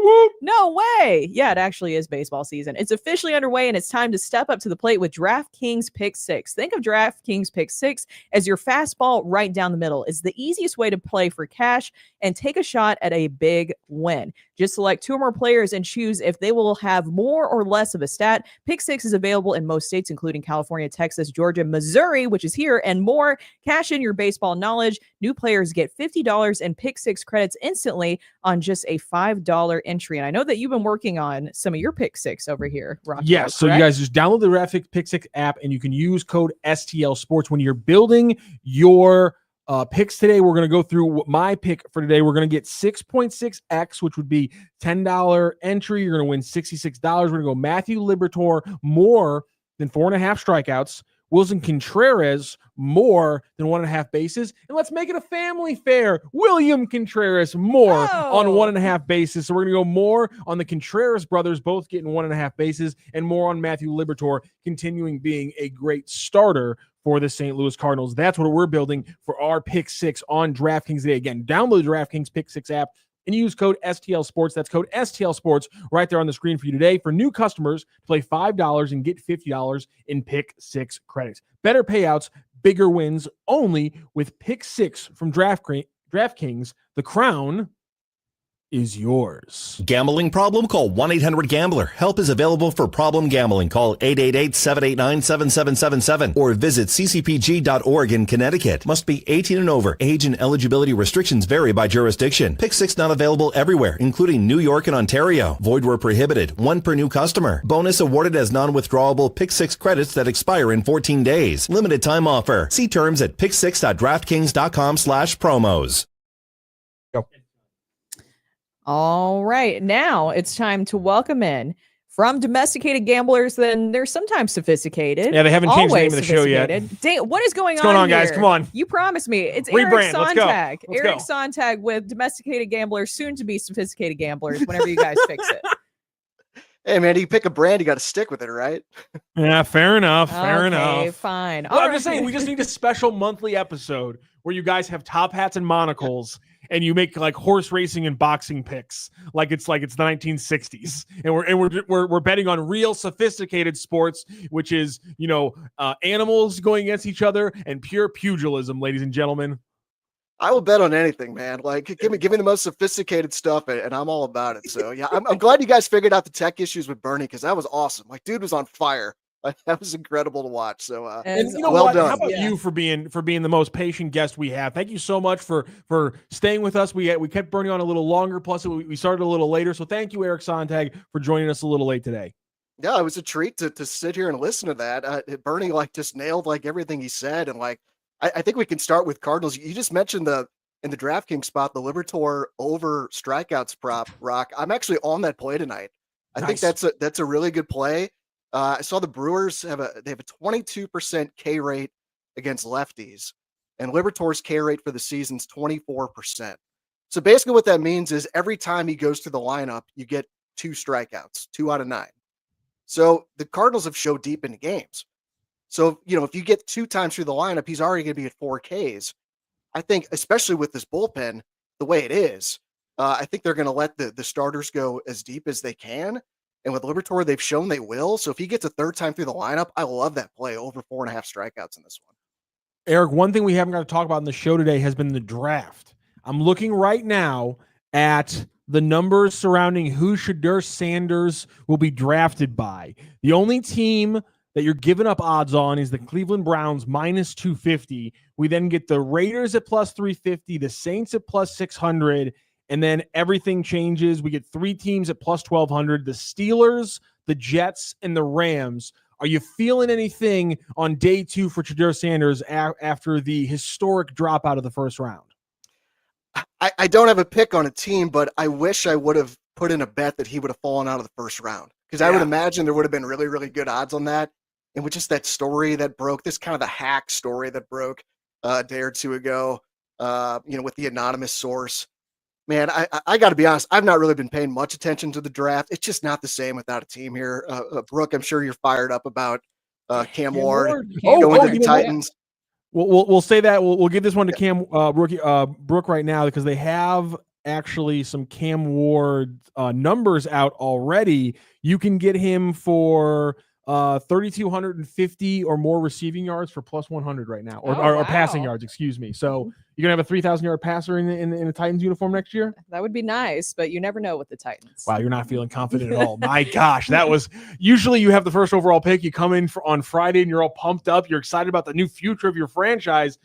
No way. Yeah, it actually is baseball season. It's officially underway, and it's time to step up to the plate with DraftKings Pick 6. Think of DraftKings Pick 6 as your fastball right down the middle. It's the easiest way to play for cash and take a shot at a big win. Just select 2 or more players and choose if they will have more or less of a stat. Pick 6 is available in most states, including California, Texas, Georgia, Missouri, which is here, and more. Cash in your baseball knowledge. New players get $50 in Pick 6 credits instantly on just a $5 entry. And I know that you've been working on some of your Pick 6 over here, Rocchio. Yes, so you guys just download the DraftKings Pick 6 app, and you can use code STL Sports when you're building your picks today. We're going to go through my pick for today. We're going to get 6.6x, which would be $10 entry. You're going to win $66. We're going to go Matthew Liberatore, more than 4.5 strikeouts. Wilson Contreras, more than 1.5 bases. And let's make it a family fair. William Contreras, more on 1.5 bases. So we're going to go more on the Contreras brothers, both getting 1.5 bases, and more on Matthew Liberatore, continuing being a great starter for the St. Louis Cardinals. That's what we're building for our Pick 6 on DraftKings today. Again, download the DraftKings Pick 6 app and use code STL Sports. That's code STL Sports right there on the screen for you today. For new customers, play $5 and get $50 in Pick 6 credits. Better payouts, bigger wins, only with Pick 6 from DraftKings. The crown is yours. Gambling problem? Call 1-800-GAMBLER. Help is available for problem gambling. Call 888-789-7777 or visit ccpg.org in Connecticut. Must be 18 and over. Age and eligibility restrictions vary by jurisdiction. Pick 6 not available everywhere, including New York and Ontario. Void where prohibited. 1 per new customer. Bonus awarded as non-withdrawable Pick 6 credits that expire in 14 days. Limited time offer. See terms at pick6.draftkings.com/promos. Go. All right. Now it's time to welcome in from Domesticated Gamblers. Then they're sometimes sophisticated. Yeah, they haven't changed the name of the show yet. What is going on? What's going on, guys? Here? Come on. You promised me. It's Rebrand. Eric Sontag. Let's Eric go. Sontag with Domesticated Gamblers, soon to be Sophisticated Gamblers, whenever you guys fix it. Hey, man, you pick a brand, you got to stick with it, right? Yeah, fair enough. Fair enough. Fine. Well, I'm just saying, we just need a special monthly episode where you guys have top hats and monocles, and you make like horse racing and boxing picks, like it's the 1960s, and we're betting on real sophisticated sports, which is animals going against each other and pure pugilism, ladies and gentlemen. I will bet on anything, man. Like, give me the most sophisticated stuff, and I'm all about it. So yeah, I'm glad you guys figured out the tech issues with Bernie, because that was awesome. Like, dude was on fire. Like, that was incredible to watch. So and you know well what? done. How about you for being the most patient guest we have? Thank you so much for staying with us. We kept Bernie on a little longer, plus we started a little later. So thank you, Eric Sontag, for joining us a little late today. Yeah, it was a treat to sit here and listen to that. Bernie just nailed everything he said, and I think we can start with Cardinals. You just mentioned in the DraftKings spot, the Liberatore over strikeouts prop, Rock. I'm actually on that play tonight. I think that's a really good play. I saw the Brewers have a 22% K rate against lefties. and Liberator's K rate for the season's 24%. So basically what that means is every time he goes to the lineup, you get 2 strikeouts, 2 out of 9. So the Cardinals have showed deep into games. So, if you get 2 times through the lineup, he's already going to be at 4 Ks. I think, especially with this bullpen, the way it is, I think they're going to let the starters go as deep as they can. And with Liberatore, they've shown they will. So if he gets a 3rd time through the lineup, I love that play over 4.5 strikeouts in this one. Eric, one thing we haven't got to talk about in the show today has been the draft. I'm looking right now at the numbers surrounding who Shedeur Sanders will be drafted by. The only team that you're giving up odds on is the Cleveland Browns minus 250. We then get the Raiders at plus 350, the Saints at plus 600, and then everything changes. We get 3 teams at plus 1,200, the Steelers, the Jets, and the Rams. Are you feeling anything on day 2 for Shedeur Sanders after the historic dropout of the first round? I don't have a pick on a team, but I wish I would have put in a bet that he would have fallen out of the first round, because I would imagine there would have been really, really good odds on that. And with just that story that broke, this kind of the hack story that broke a day or 2 ago, with the anonymous source, man, I got to be honest, I've not really been paying much attention to the draft. It's just not the same without a team here. Brooke, I'm sure you're fired up about Cam Ward going to the Titans. We'll say that. We'll give this one to Cam Brooke right now, because they have actually some Cam Ward numbers out already. You can get him for 3,250 or more receiving yards for plus 100 right now, or passing yards, excuse me. So you're gonna have a 3,000-yard passer in the Titans uniform next year. That would be nice, but you never know with the Titans. Wow, you're not feeling confident at all. My gosh, that was usually you have the first overall pick. You come in on Friday and you're all pumped up. You're excited about the new future of your franchise.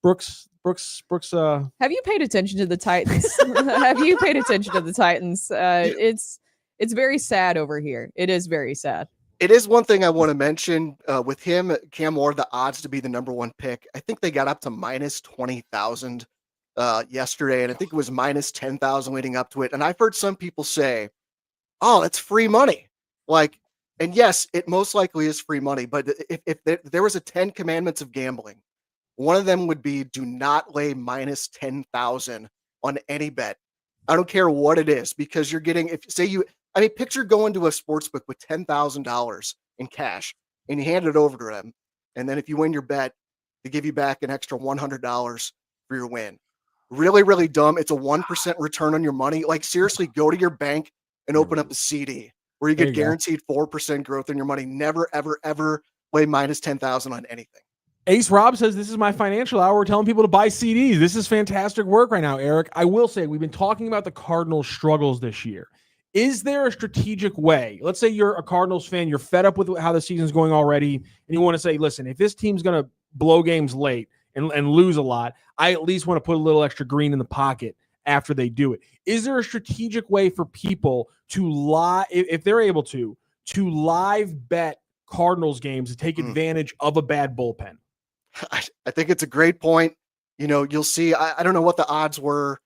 Brooks. Have you paid attention to the Titans? Have you paid attention to the Titans? It's very sad over here. It is very sad. It is one thing I want to mention with him, Cam Ward, the odds to be the number 1 pick. I think they got up to minus 20,000 yesterday, and I think it was minus 10,000 leading up to it. And I've heard some people say, "Oh, that's free money." And yes, it most likely is free money. But if there was a 10 commandments of gambling, one of them would be do not lay minus 10,000 on any bet. I don't care what it is, because you're getting, picture going to a sports book with $10,000 in cash and you hand it over to them. And then if you win your bet, they give you back an extra $100 for your win. Really, really dumb. It's a 1% return on your money. Seriously, go to your bank and open up a CD where you get guaranteed 4% growth in your money. Never, ever, ever lay minus 10,000 on anything. Ace Rob says, this is my financial hour. We're telling people to buy CDs. This is fantastic work right now, Eric. I will say, we've been talking about the Cardinals' struggles this year. Is there a strategic way? Let's say you're a Cardinals fan, you're fed up with how the season's going already, and you want to say, listen, if this team's going to blow games late and lose a lot, I at least want to put a little extra green in the pocket after they do it. Is there a strategic way for people to if they're able to live bet Cardinals games to take advantage of a bad bullpen? I think it's a great point. You'll see, I don't know what the odds were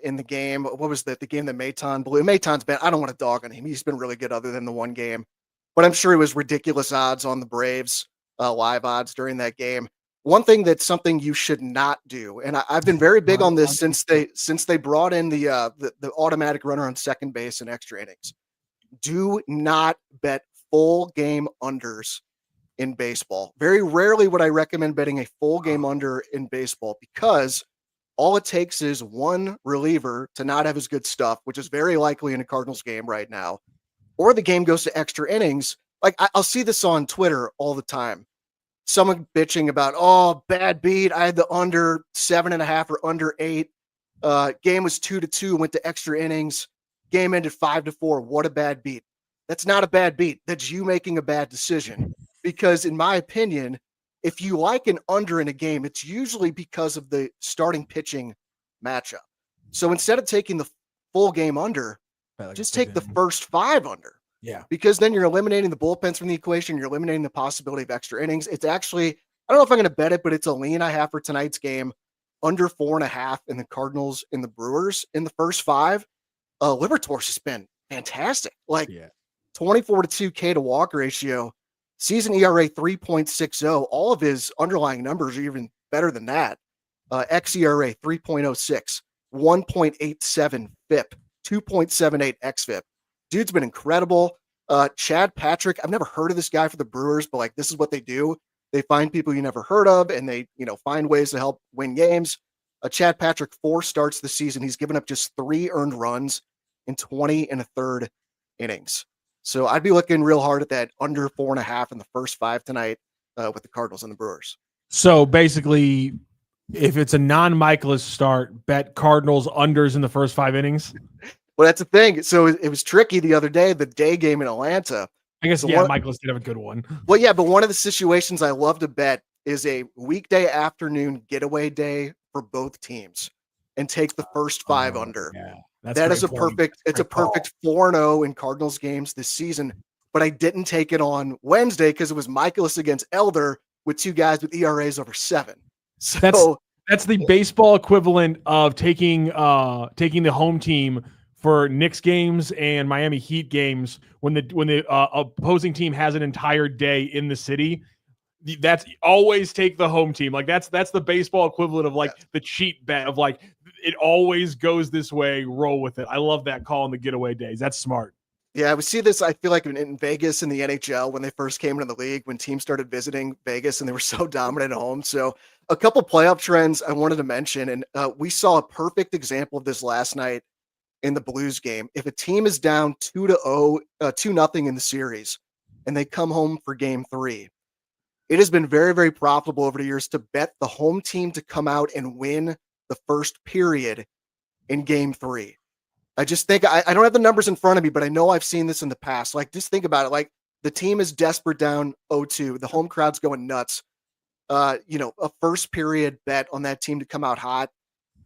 in the game. What was the game that Maton blew? Maton's been, I don't want to dog on him. He's been really good other than the one game, but I'm sure it was ridiculous odds on the Braves, live odds during that game. One thing that's something you should not do, and I've been very big on this since they brought in the automatic runner on second base in extra innings. Do not bet full game unders in baseball. Very rarely would I recommend betting a full game under in baseball, because all it takes is one reliever to not have his good stuff, which is very likely in a Cardinals game right now, or the game goes to extra innings. I'll see this on Twitter all the time. Someone bitching about, oh, bad beat. I had the under 7.5 or under 8. Game was 2-2, went to extra innings. Game ended 5-4. What a bad beat. That's not a bad beat. That's you making a bad decision. Because in my opinion, if you like an under in a game, it's usually because of the starting pitching matchup. So instead of taking the full game under, just take the first 5 under. Yeah. Because then you're eliminating the bullpens from the equation. You're eliminating the possibility of extra innings. It's actually, I don't know if I'm going to bet it, but it's a lean I have for tonight's game. Under 4.5 in the Cardinals and the Brewers in the first 5. Liberatore has been fantastic. 24-2 K to walk ratio. Season ERA 3.60. All of his underlying numbers are even better than that. XERA 3.06, 1.87 FIP, 2.78 XFIP. Dude's been incredible. Chad Patrick, I've never heard of this guy for the Brewers, but like this is what they do. They find people you never heard of, and they find ways to help win games. Chad Patrick, 4 starts this season. He's given up just 3 earned runs in 20 1/3 innings. So I'd be looking real hard at that under 4.5 in the first 5 tonight with the Cardinals and the Brewers. So basically, if it's a non-Miklasz start, bet Cardinals unders in the first 5 innings. Well, that's the thing. So it was tricky the other day, the day game in Atlanta. I guess, so Miklasz did have a good one. Well, yeah, but one of the situations I love to bet is a weekday afternoon getaway day for both teams and take the first 5 under. Yeah, that is a perfect 4-0 in Cardinals games this season. But I didn't take it on Wednesday because it was Miklasz against Elder with 2 guys with ERAs over 7. So that's the baseball equivalent of taking the home team for Knicks games and Miami Heat games when the opposing team has an entire day in the city. That's always take the home team. Like that's the baseball equivalent of like the cheat bet of like it always goes this way. Roll with it. I love that call on the getaway days. That's smart. Yeah, we see this. I feel like in Vegas in the NHL when they first came into the league, when teams started visiting Vegas and they were so dominant at home. So a couple playoff trends I wanted to mention, and we saw a perfect example of this last night in the Blues game. If a team is down 2-0 in the series, and they come home for Game 3. It has been very, very profitable over the years to bet the home team to come out and win the first period in Game 3. I just think I don't have the numbers in front of me, but I know I've seen this in the past. Like, just think about it. Like, the team is desperate down 0-2. The home crowd's going nuts. A first period bet on that team to come out hot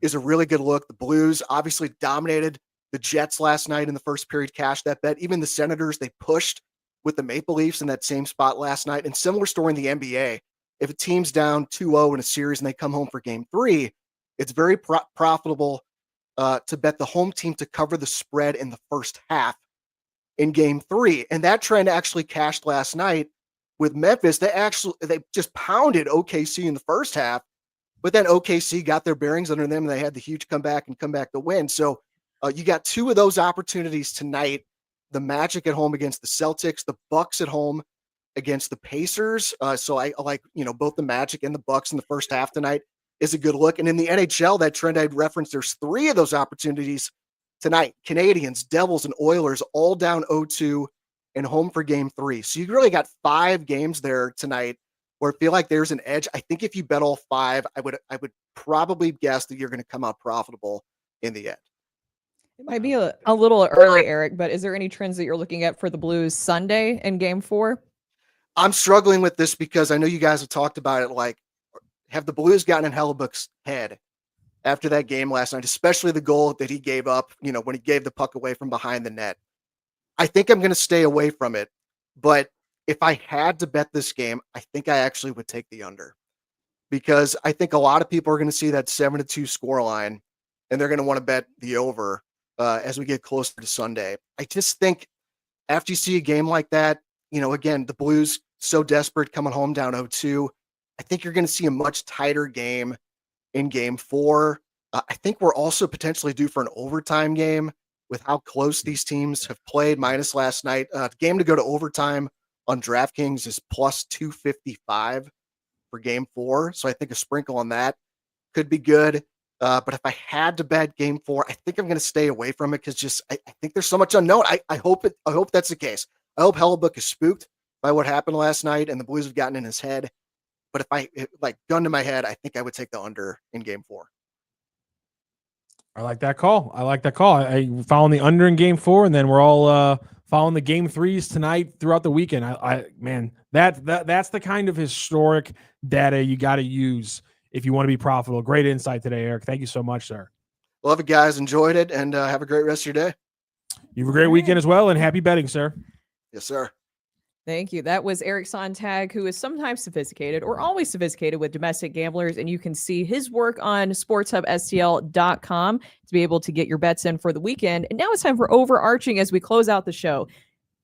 is a really good look. The Blues obviously dominated the Jets last night in the first period, cashed that bet. Even the Senators, they pushed with the Maple Leafs in that same spot last night. And similar story in the NBA. If a team's down 2-0 in a series and they come home for Game 3, it's very profitable to bet the home team to cover the spread in the first half in Game 3. And that trend actually cashed last night with Memphis. They just pounded OKC in the first half, but then OKC got their bearings under them and they had the huge comeback to win. So you got 2 of those opportunities tonight. The Magic at home against the Celtics, the Bucks at home against the Pacers. So I like, both the Magic and the Bucks in the first half tonight is a good look. And in the NHL, that trend I'd referenced, there's 3 of those opportunities tonight. Canadians, Devils, and Oilers all down 0-2 and home for Game 3. So you really got 5 games there tonight where I feel like there's an edge. I think if you bet all 5, I would probably guess that you're going to come out profitable in the end. It might be a little early, Eric, but is there any trends that you're looking at for the Blues Sunday in Game 4? I'm struggling with this because I know you guys have talked about it. Like, have the Blues gotten in Hellebuck's head after that game last night, especially the goal that he gave up, when he gave the puck away from behind the net? I think I'm going to stay away from it. But if I had to bet this game, I think I actually would take the under, because I think a lot of people are going to see that 7-2 scoreline and they're going to want to bet the over as we get closer to Sunday. I just think after you see a game like that, again, the Blues so desperate coming home down 0-2, I think you're going to see a much tighter game in Game 4. I think we're also potentially due for an overtime game with how close these teams have played, minus last night. The game to go to overtime on DraftKings is plus 255 for Game 4. So I think a sprinkle on that could be good. But if I had to bet Game 4, I think I'm going to stay away from it because I think there's so much unknown. I hope that's the case. I hope Hellebuck is spooked by what happened last night and the Blues have gotten in his head. But if gun to my head, I think I would take the under in Game 4. I like that call. I following the under in Game 4, and then we're all following the Game 3s tonight throughout the weekend. Man, that's the kind of historic data you got to use if you want to be profitable. Great insight today, Eric. Thank you so much, sir. Love it, guys. Enjoyed it, and have a great rest of your day. You have a great weekend as well, and happy betting, sir. Yes, sir. Thank you. That was Eric Sontag, who is sometimes sophisticated or always sophisticated with Domestic Gamblers. And you can see his work on sportshubstl.com to be able to get your bets in for the weekend. And now it's time for overarching as we close out the show.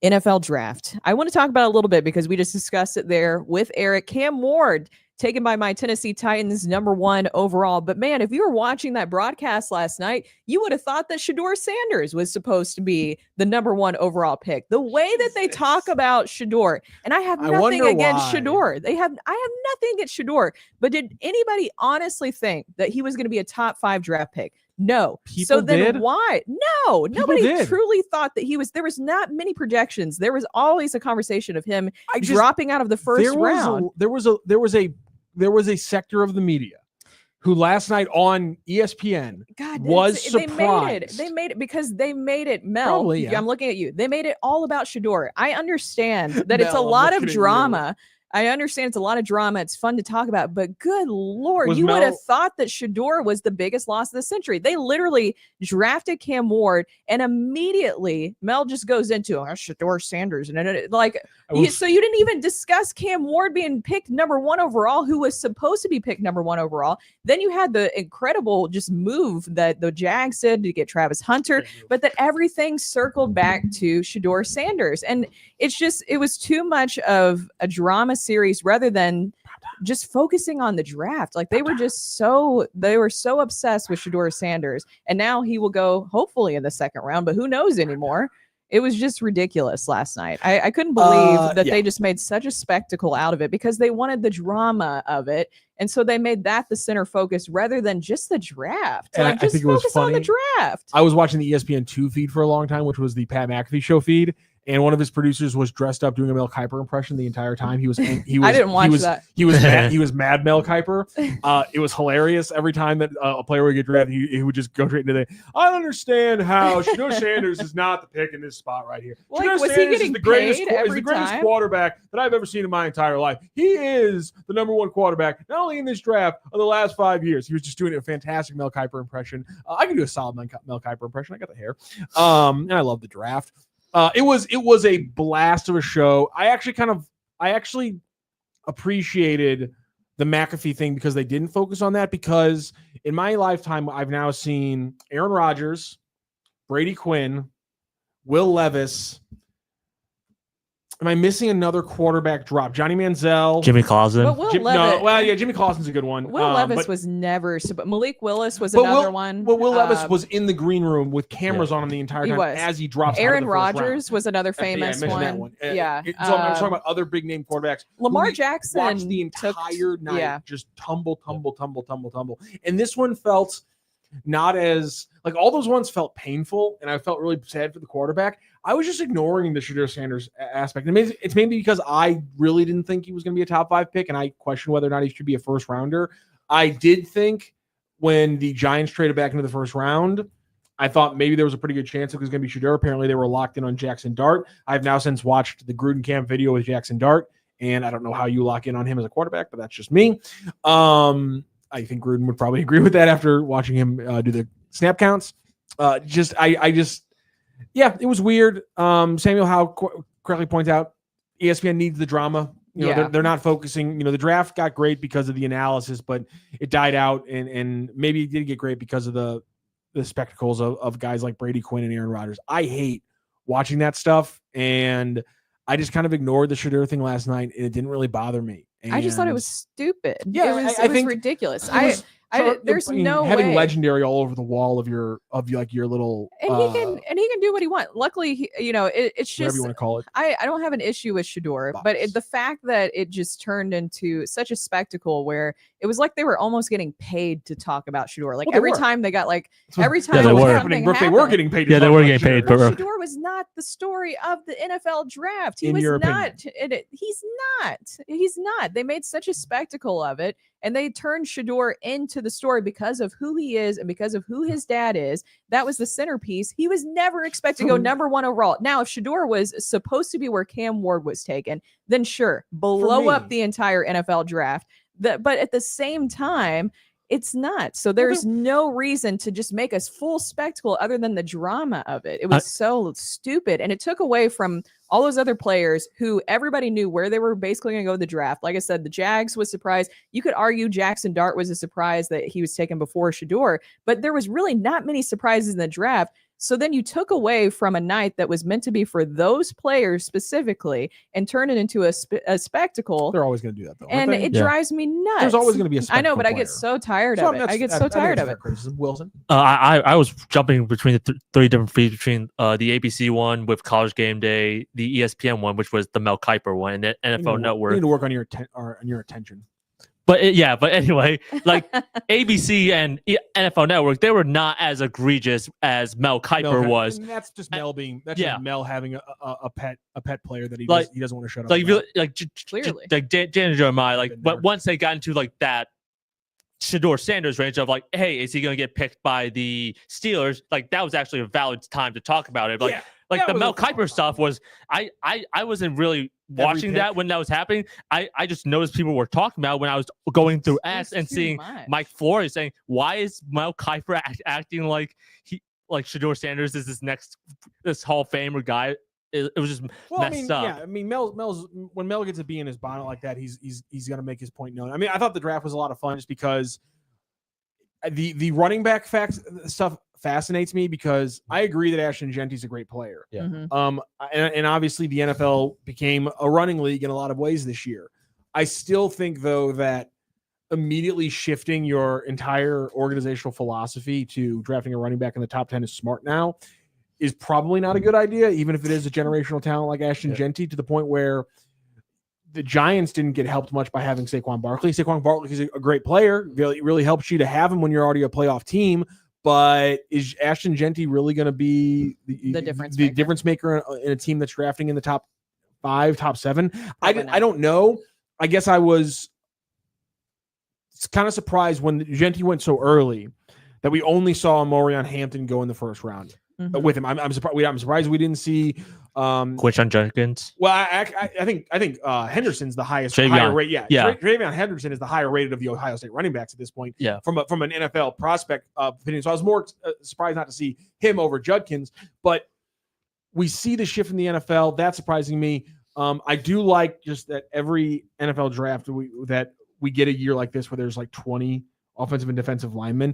NFL draft. I want to talk about it a little bit because we just discussed it there with Eric. Cam Ward taken by my Tennessee Titans, #1 overall. But man, if you were watching that broadcast last night, you would have thought that Shedeur Sanders was supposed to be the #1 overall pick. The way that they talk about Shedeur, and I have nothing against Shedeur. I have nothing against Shedeur. But did anybody honestly think that he was going to be a top 5 draft pick? No. People so then did? why? No, People nobody did. truly thought that he was. There was not many projections. There was always a conversation of him dropping out of the first round. There was a sector of the media who last night on ESPN was surprised. They made it because they made it, Mel. Probably, yeah. I'm looking at you. They made it all about Shedeur. I understand that it's a Mel, I'm lot of looking at drama. I understand it's a lot of drama. It's fun to talk about, but good Lord, you would have thought that Shedeur was the biggest loss of the century. They literally drafted Cam Ward, and immediately Mel just goes into Shedeur Sanders, and so you didn't even discuss Cam Ward being picked #1 overall, who was supposed to be picked #1 overall. Then you had the incredible just move that the Jags did to get Travis Hunter, but that everything circled back to Shedeur Sanders, and it was too much of a drama series rather than just focusing on the draft. Like they were so obsessed with Shedeur Sanders, and now he will go hopefully in the second round, but who knows anymore. It was just ridiculous last night. I couldn't believe that they just made such a spectacle out of it because they wanted the drama of it. And so they made that the center focus rather than just the draft. And like, I think it was funny. On the draft. I was watching the ESPN2 feed for a long time, which was the Pat McAfee show feed. And one of his producers was dressed up doing a Mel Kiper impression the entire time. He was I didn't watch that. He was mad Mel Kiper. It was hilarious. Every time that a player would get drafted, he would just go straight into I don't understand how Shedeur Sanders is not the pick in this spot right here. Like, Shedeur was Sanders he getting is the greatest, paid every time? quarterback that I've ever seen in my entire life. He is the #1 quarterback, not only in this draft, of the last 5 years. He was just doing a fantastic Mel Kiper impression. I can do a solid Mel Kiper impression. I got the hair. And I love the draft. It was a blast of a show. I actually appreciated the McAfee thing because they didn't focus on that, because in my lifetime I've now seen Aaron Rodgers, Brady Quinn, Will Levis. Am I missing another quarterback drop? Johnny Manziel, Jimmy Clausen. Jimmy Clausen's a good one. Will Levis was never. But Malik Willis was another one. Well, Will Levis was in the green room with cameras on him the entire time as he drops. Aaron out of the Rodgers was another famous one. That one. So I'm talking about other big name quarterbacks. Lamar Jackson watched the entire night just tumble. And this one felt not as like all those ones felt painful, and I felt really sad for the quarterback. I was just ignoring the Shedeur Sanders aspect. And it's maybe because I really didn't think he was going to be a top 5 pick, and I questioned whether or not he should be a first rounder. I did think when the Giants traded back into the first round, I thought maybe there was a pretty good chance it was going to be Shedeur. Apparently, they were locked in on Jackson Dart. I've now since watched the Gruden camp video with Jackson Dart, and I don't know how you lock in on him as a quarterback, but that's just me. I think Gruden would probably agree with that after watching him do the snap counts. It was weird. Samuel Howe correctly points out ESPN needs the drama. They're not focusing. The draft got great because of the analysis, but it died out, and maybe it did get great because of the spectacles of guys like Brady Quinn and Aaron Rodgers. I hate watching that stuff, and I just kind of ignored the Shedeur thing last night, and it didn't really bother me. I just thought it was stupid. Yeah, it was ridiculous. There's no having way. legendary all over the wall of your little. And he can do what he wants. Luckily, it's just whatever you want to call it. I don't have an issue with Shedeur, but the fact that it just turned into such a spectacle where it was like they were almost getting paid to talk about Shedeur. Like every time they got every time they were getting paid. Yeah, they were getting paid. But Shedeur was not the story of the NFL draft. He was not. He's not. They made such a spectacle of it. And they turned Shedeur into the story because of who he is and because of who his dad is. That was the centerpiece. He was never expected to go #1 overall. Now, if Shedeur was supposed to be where Cam Ward was taken, then sure, blow up the entire NFL draft. But at the same time, it's not. So there's no reason to just make a full spectacle other than the drama of it. It was so stupid. And it took away from all those other players who everybody knew where they were basically going to go to the draft. Like I said, the Jags was surprised. You could argue Jackson Dart was a surprise that he was taken before Shedeur, but there was really not many surprises in the draft. So then you took away from a night that was meant to be for those players specifically and turn it into a spectacle. They're always going to do that, though. And it drives me nuts. There's always going to be a spectacle. I know, but I get so tired of it. I get so tired of it. Wilson? I was jumping between the three different feeds between the ABC one with College Game Day, the ESPN one, which was the Mel Kiper one, and the NFL Network. You need to work on your attention. But anyway, like ABC and NFL Network, they were not as egregious as Mel Kiper was. And that's just Mel being just Mel having a pet player that he doesn't want to shut up. Clearly, like Dan and Jeremiah, like but once they got into like that Shedeur Sanders range of like, hey, is he going to get picked by the Steelers? Like that was actually a valid time to talk about it. Like the Mel Kiper stuff was, I wasn't really watching that when that was happening. I just noticed people were talking about when I was going through X and seeing Mike Flory saying, why is Mel Kiper acting like Shedeur Sanders is this Hall of Famer guy? It was just messed up. Yeah, I mean, Mel's when Mel gets a bee in his bonnet like that, he's gonna make his point known. I mean, I thought the draft was a lot of fun just because the running back stuff fascinates me because I agree that Ashton Genty's a great player. Yeah. Mm-hmm. And obviously the NFL became a running league in a lot of ways this year. I still think though that immediately shifting your entire organizational philosophy to drafting a running back in the top 10 is smart now is probably not a good idea, even if it is a generational talent like Ashton Genty, to the point where the Giants didn't get helped much by having Saquon Barkley. Saquon Barkley is a great player. Really helps you to have him when you're already a playoff team. But is Ashton Genty really going to be the difference maker in a team that's drafting in the top 5, top 7? I don't know. I guess I was kind of surprised when Genty went so early that we only saw Morion Hampton go in the first round with him. I'm surprised we didn't see Quinshon Jenkins. Well, I think Henderson's the highest higher rate. Travion Henderson is the higher rated of the Ohio State running backs at this point. Yeah, from an NFL prospect opinion. So I was more surprised not to see him over Judkins. But we see the shift in the NFL. That's surprising me. I do like just that every NFL draft we get a year like this where there's like 20 offensive and defensive linemen.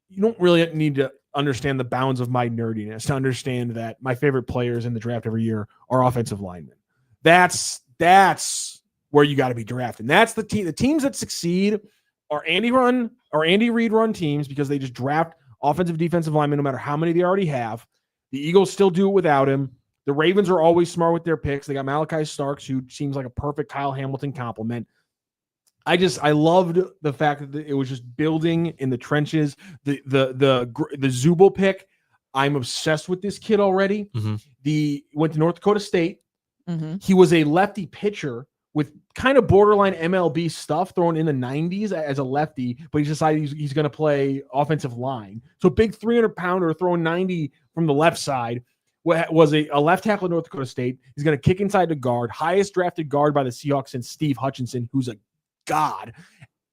You don't really need to understand the bounds of my nerdiness to understand that my favorite players in the draft every year are offensive linemen. That's where you got to be drafting. That's the team. The teams that succeed are Andy Reid run teams because they just draft offensive, defensive linemen no matter how many they already have. The Eagles still do it without him. The Ravens are always smart with their picks. They got Malachi Starks, who seems like a perfect Kyle Hamilton compliment. I loved the fact that it was just building in the trenches. The Zubel pick, I'm obsessed with this kid already. Went to North Dakota State. He was a lefty pitcher with kind of borderline MLB stuff thrown in the 90s as a lefty, but he's decided he's going to play offensive line. So big 300-pounder throwing 90 from the left side. Was a left tackle at North Dakota State. He's going to kick inside the guard. Highest drafted guard by the Seahawks since Steve Hutchinson, who's a god.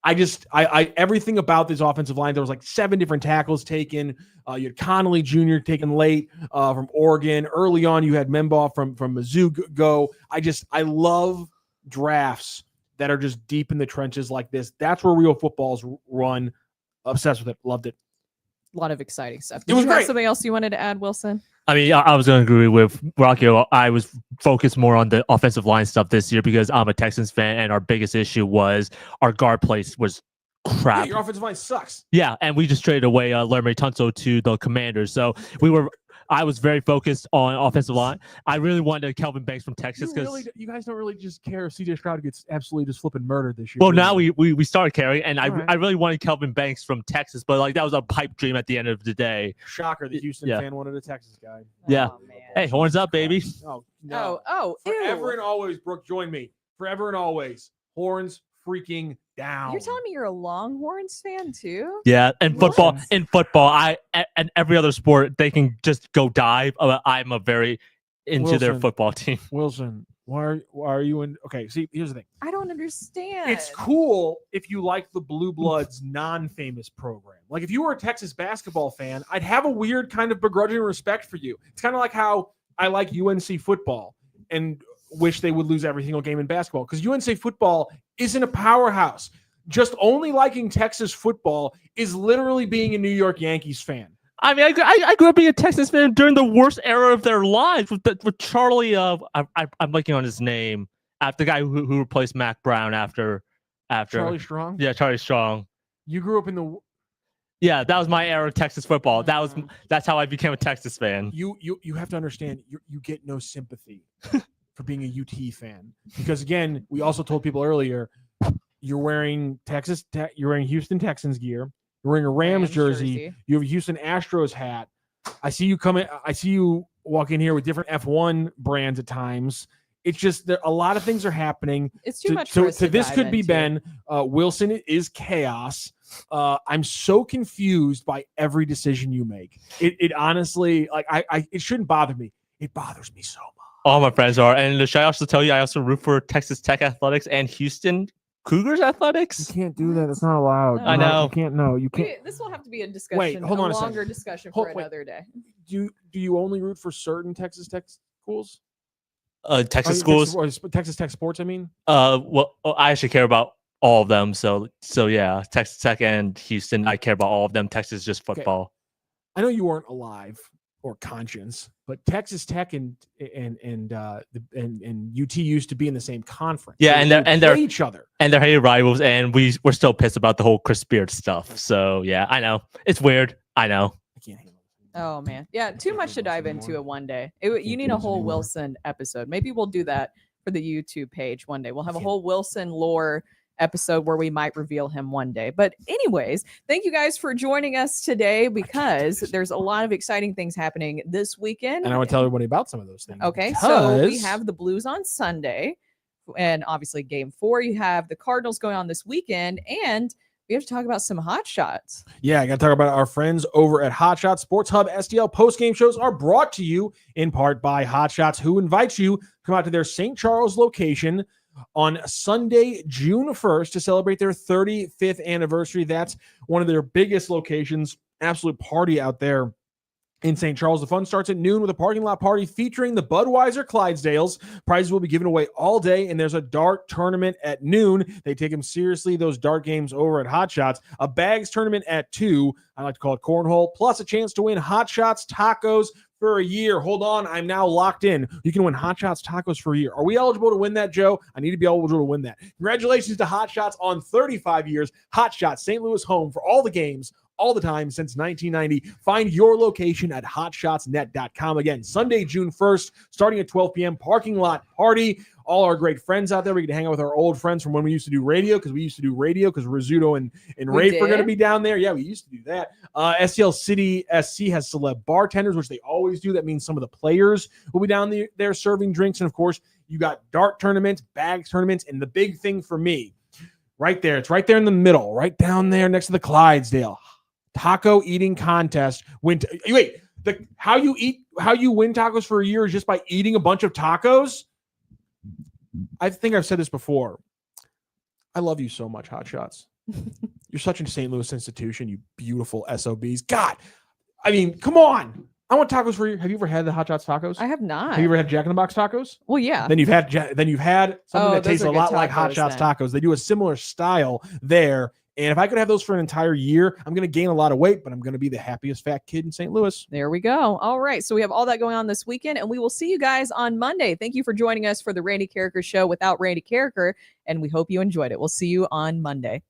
I everything about this offensive line, there was like 7 different tackles taken. You had Connolly Jr. taken late from Oregon. Early on, you had Membaugh from Mizzou go. I love drafts that are just deep in the trenches like this. That's where real football's run. Obsessed with it. Loved it. A lot of exciting stuff. Did you have something else you wanted to add, Wilson? I mean, I was going to agree with Rocchio. I was focused more on the offensive line stuff this year because I'm a Texans fan, and our biggest issue was our guard play was crap. Yeah, your offensive line sucks. Yeah, and we just traded away Laremy Tunsil to the Commanders. So I was very focused on offensive line. I really wanted Kelvin Banks from Texas because you guys don't really just care if CJ Stroud gets absolutely just flipping murdered this year. Well, now we started caring, and I really wanted Kelvin Banks from Texas, but like that was a pipe dream at the end of the day. Shocker, the Houston fan wanted a Texas guy. Yeah. Oh, man. Hey, horns up, baby. Oh, no. Ew. Forever and always, Brooke, join me. Forever and always, horns freaking down. You're telling me you're a Longhorns fan too? Yeah, and football, and every other sport, they can just go dive. I'm a very into their football team. Wilson, why are you in? Okay, see, here's the thing. I don't understand. It's cool if you like the Blue Bloods non-famous program. Like if you were a Texas basketball fan, I'd have a weird kind of begrudging respect for you. It's kind of like how I like UNC football and wish they would lose every single game in basketball because UNC football isn't a powerhouse. just only liking Texas football is literally being a New York Yankees fan. I mean, I grew up being a Texas fan during the worst era of their lives with Charlie. I'm blanking on his name. The guy who replaced Mac Brown after Charlie Strong. Yeah, Charlie Strong. You grew up in the. Yeah, that was my era of Texas football. That's how I became a Texas fan. You have to understand. You get no sympathy for being a UT fan because again, we also told people earlier, you're wearing you're wearing Houston Texans gear. You're wearing a Rams jersey. You have a Houston Astros hat. I see you walk in here with different F1 brands at times. It's just that a lot of things are happening. It's too much. So this could be Ben. Wilson is chaos. I'm so confused by every decision you make. It honestly, like it shouldn't bother me. It bothers me so much. All my friends are. And should I also tell you, I also root for Texas Tech Athletics and Houston Cougars Athletics. You can't do that. It's not allowed. I know. You can't. No, you can't. This will have to be a discussion. Wait, hold on a second. Longer discussion for another day. Do you only root for certain Texas Tech schools? Texas schools. Texas Tech sports. I mean. Well, I actually care about all of them. So yeah, Texas Tech and Houston. I care about all of them. Texas is just football. Okay. I know you weren't alive or conscience, but Texas Tech and UT used to be in the same conference. Yeah, so they're each other, and they're hated rivals, and we're still pissed about the whole Chris Beard stuff. So yeah, I know it's weird. I know. I can't handle it. Oh man, yeah, too much to dive into it one day. You need a whole Wilson episode. Maybe we'll do that for the YouTube page one day. We'll have a whole Wilson lore episode where we might reveal him one day. But anyways, thank you guys for joining us today because there's a lot of exciting things happening this weekend. And I want to tell everybody about some of those things. Okay, so we have the Blues on Sunday, and obviously Game 4. You have the Cardinals going on this weekend, and we have to talk about some hot shots. Yeah, I got to talk about our friends over at Hot Shots. Sports Hub STL post-game shows are brought to you in part by Hot Shots, who invites you to come out to their St. Charles location on Sunday, June 1st, to celebrate their 35th anniversary. That's one of their biggest locations. Absolute party out there in St. Charles. The fun starts at noon with a parking lot party featuring the Budweiser Clydesdales. Prizes will be given away all day, and there's a dart tournament at noon. They take them seriously, those dart games over at Hot Shots. A bags tournament at 2. I like to call it cornhole, plus a chance to win Hot Shots tacos for a year. Hold on, I'm now locked in. You can win Hot Shots tacos for a year. Are we eligible to win that, Joe? I need to be eligible to win that. Congratulations to Hot Shots on 35 years. Hot Shots, St. Louis home for all the games, all the time since 1990. Find your location at hotshotsnet.com. Again, Sunday, June 1st, starting at 12 p.m. Parking lot party. All our great friends out there. We get to hang out with our old friends from when we used to do radio, because Rizzuto and Rafe are going to be down there. Yeah, we used to do that. STL City SC has celeb bartenders, which they always do. That means some of the players will be down there serving drinks. And, of course, you got dart tournaments, bags tournaments, and the big thing for me, right there. It's right there in the middle, right down there next to the Clydesdale. Taco eating contest. How you win tacos for a year is just by eating a bunch of tacos? I think I've said this before. I love you so much, Hot Shots. You're such a St. Louis institution, you beautiful SOBs. God, I mean, come on. I want tacos for you. Have you ever had the Hot Shots tacos? I have not. Have you ever had Jack in the Box tacos? Well, yeah. Then you've had something that tastes a lot like Hot Shots then. tacos. They do a similar style there. And if I could have those for an entire year, I'm going to gain a lot of weight, but I'm going to be the happiest fat kid in St. Louis. There we go. All right. So we have all that going on this weekend, and we will see you guys on Monday. Thank you for joining us for the Randy Carricker Show without Randy Carricker, and we hope you enjoyed it. We'll see you on Monday.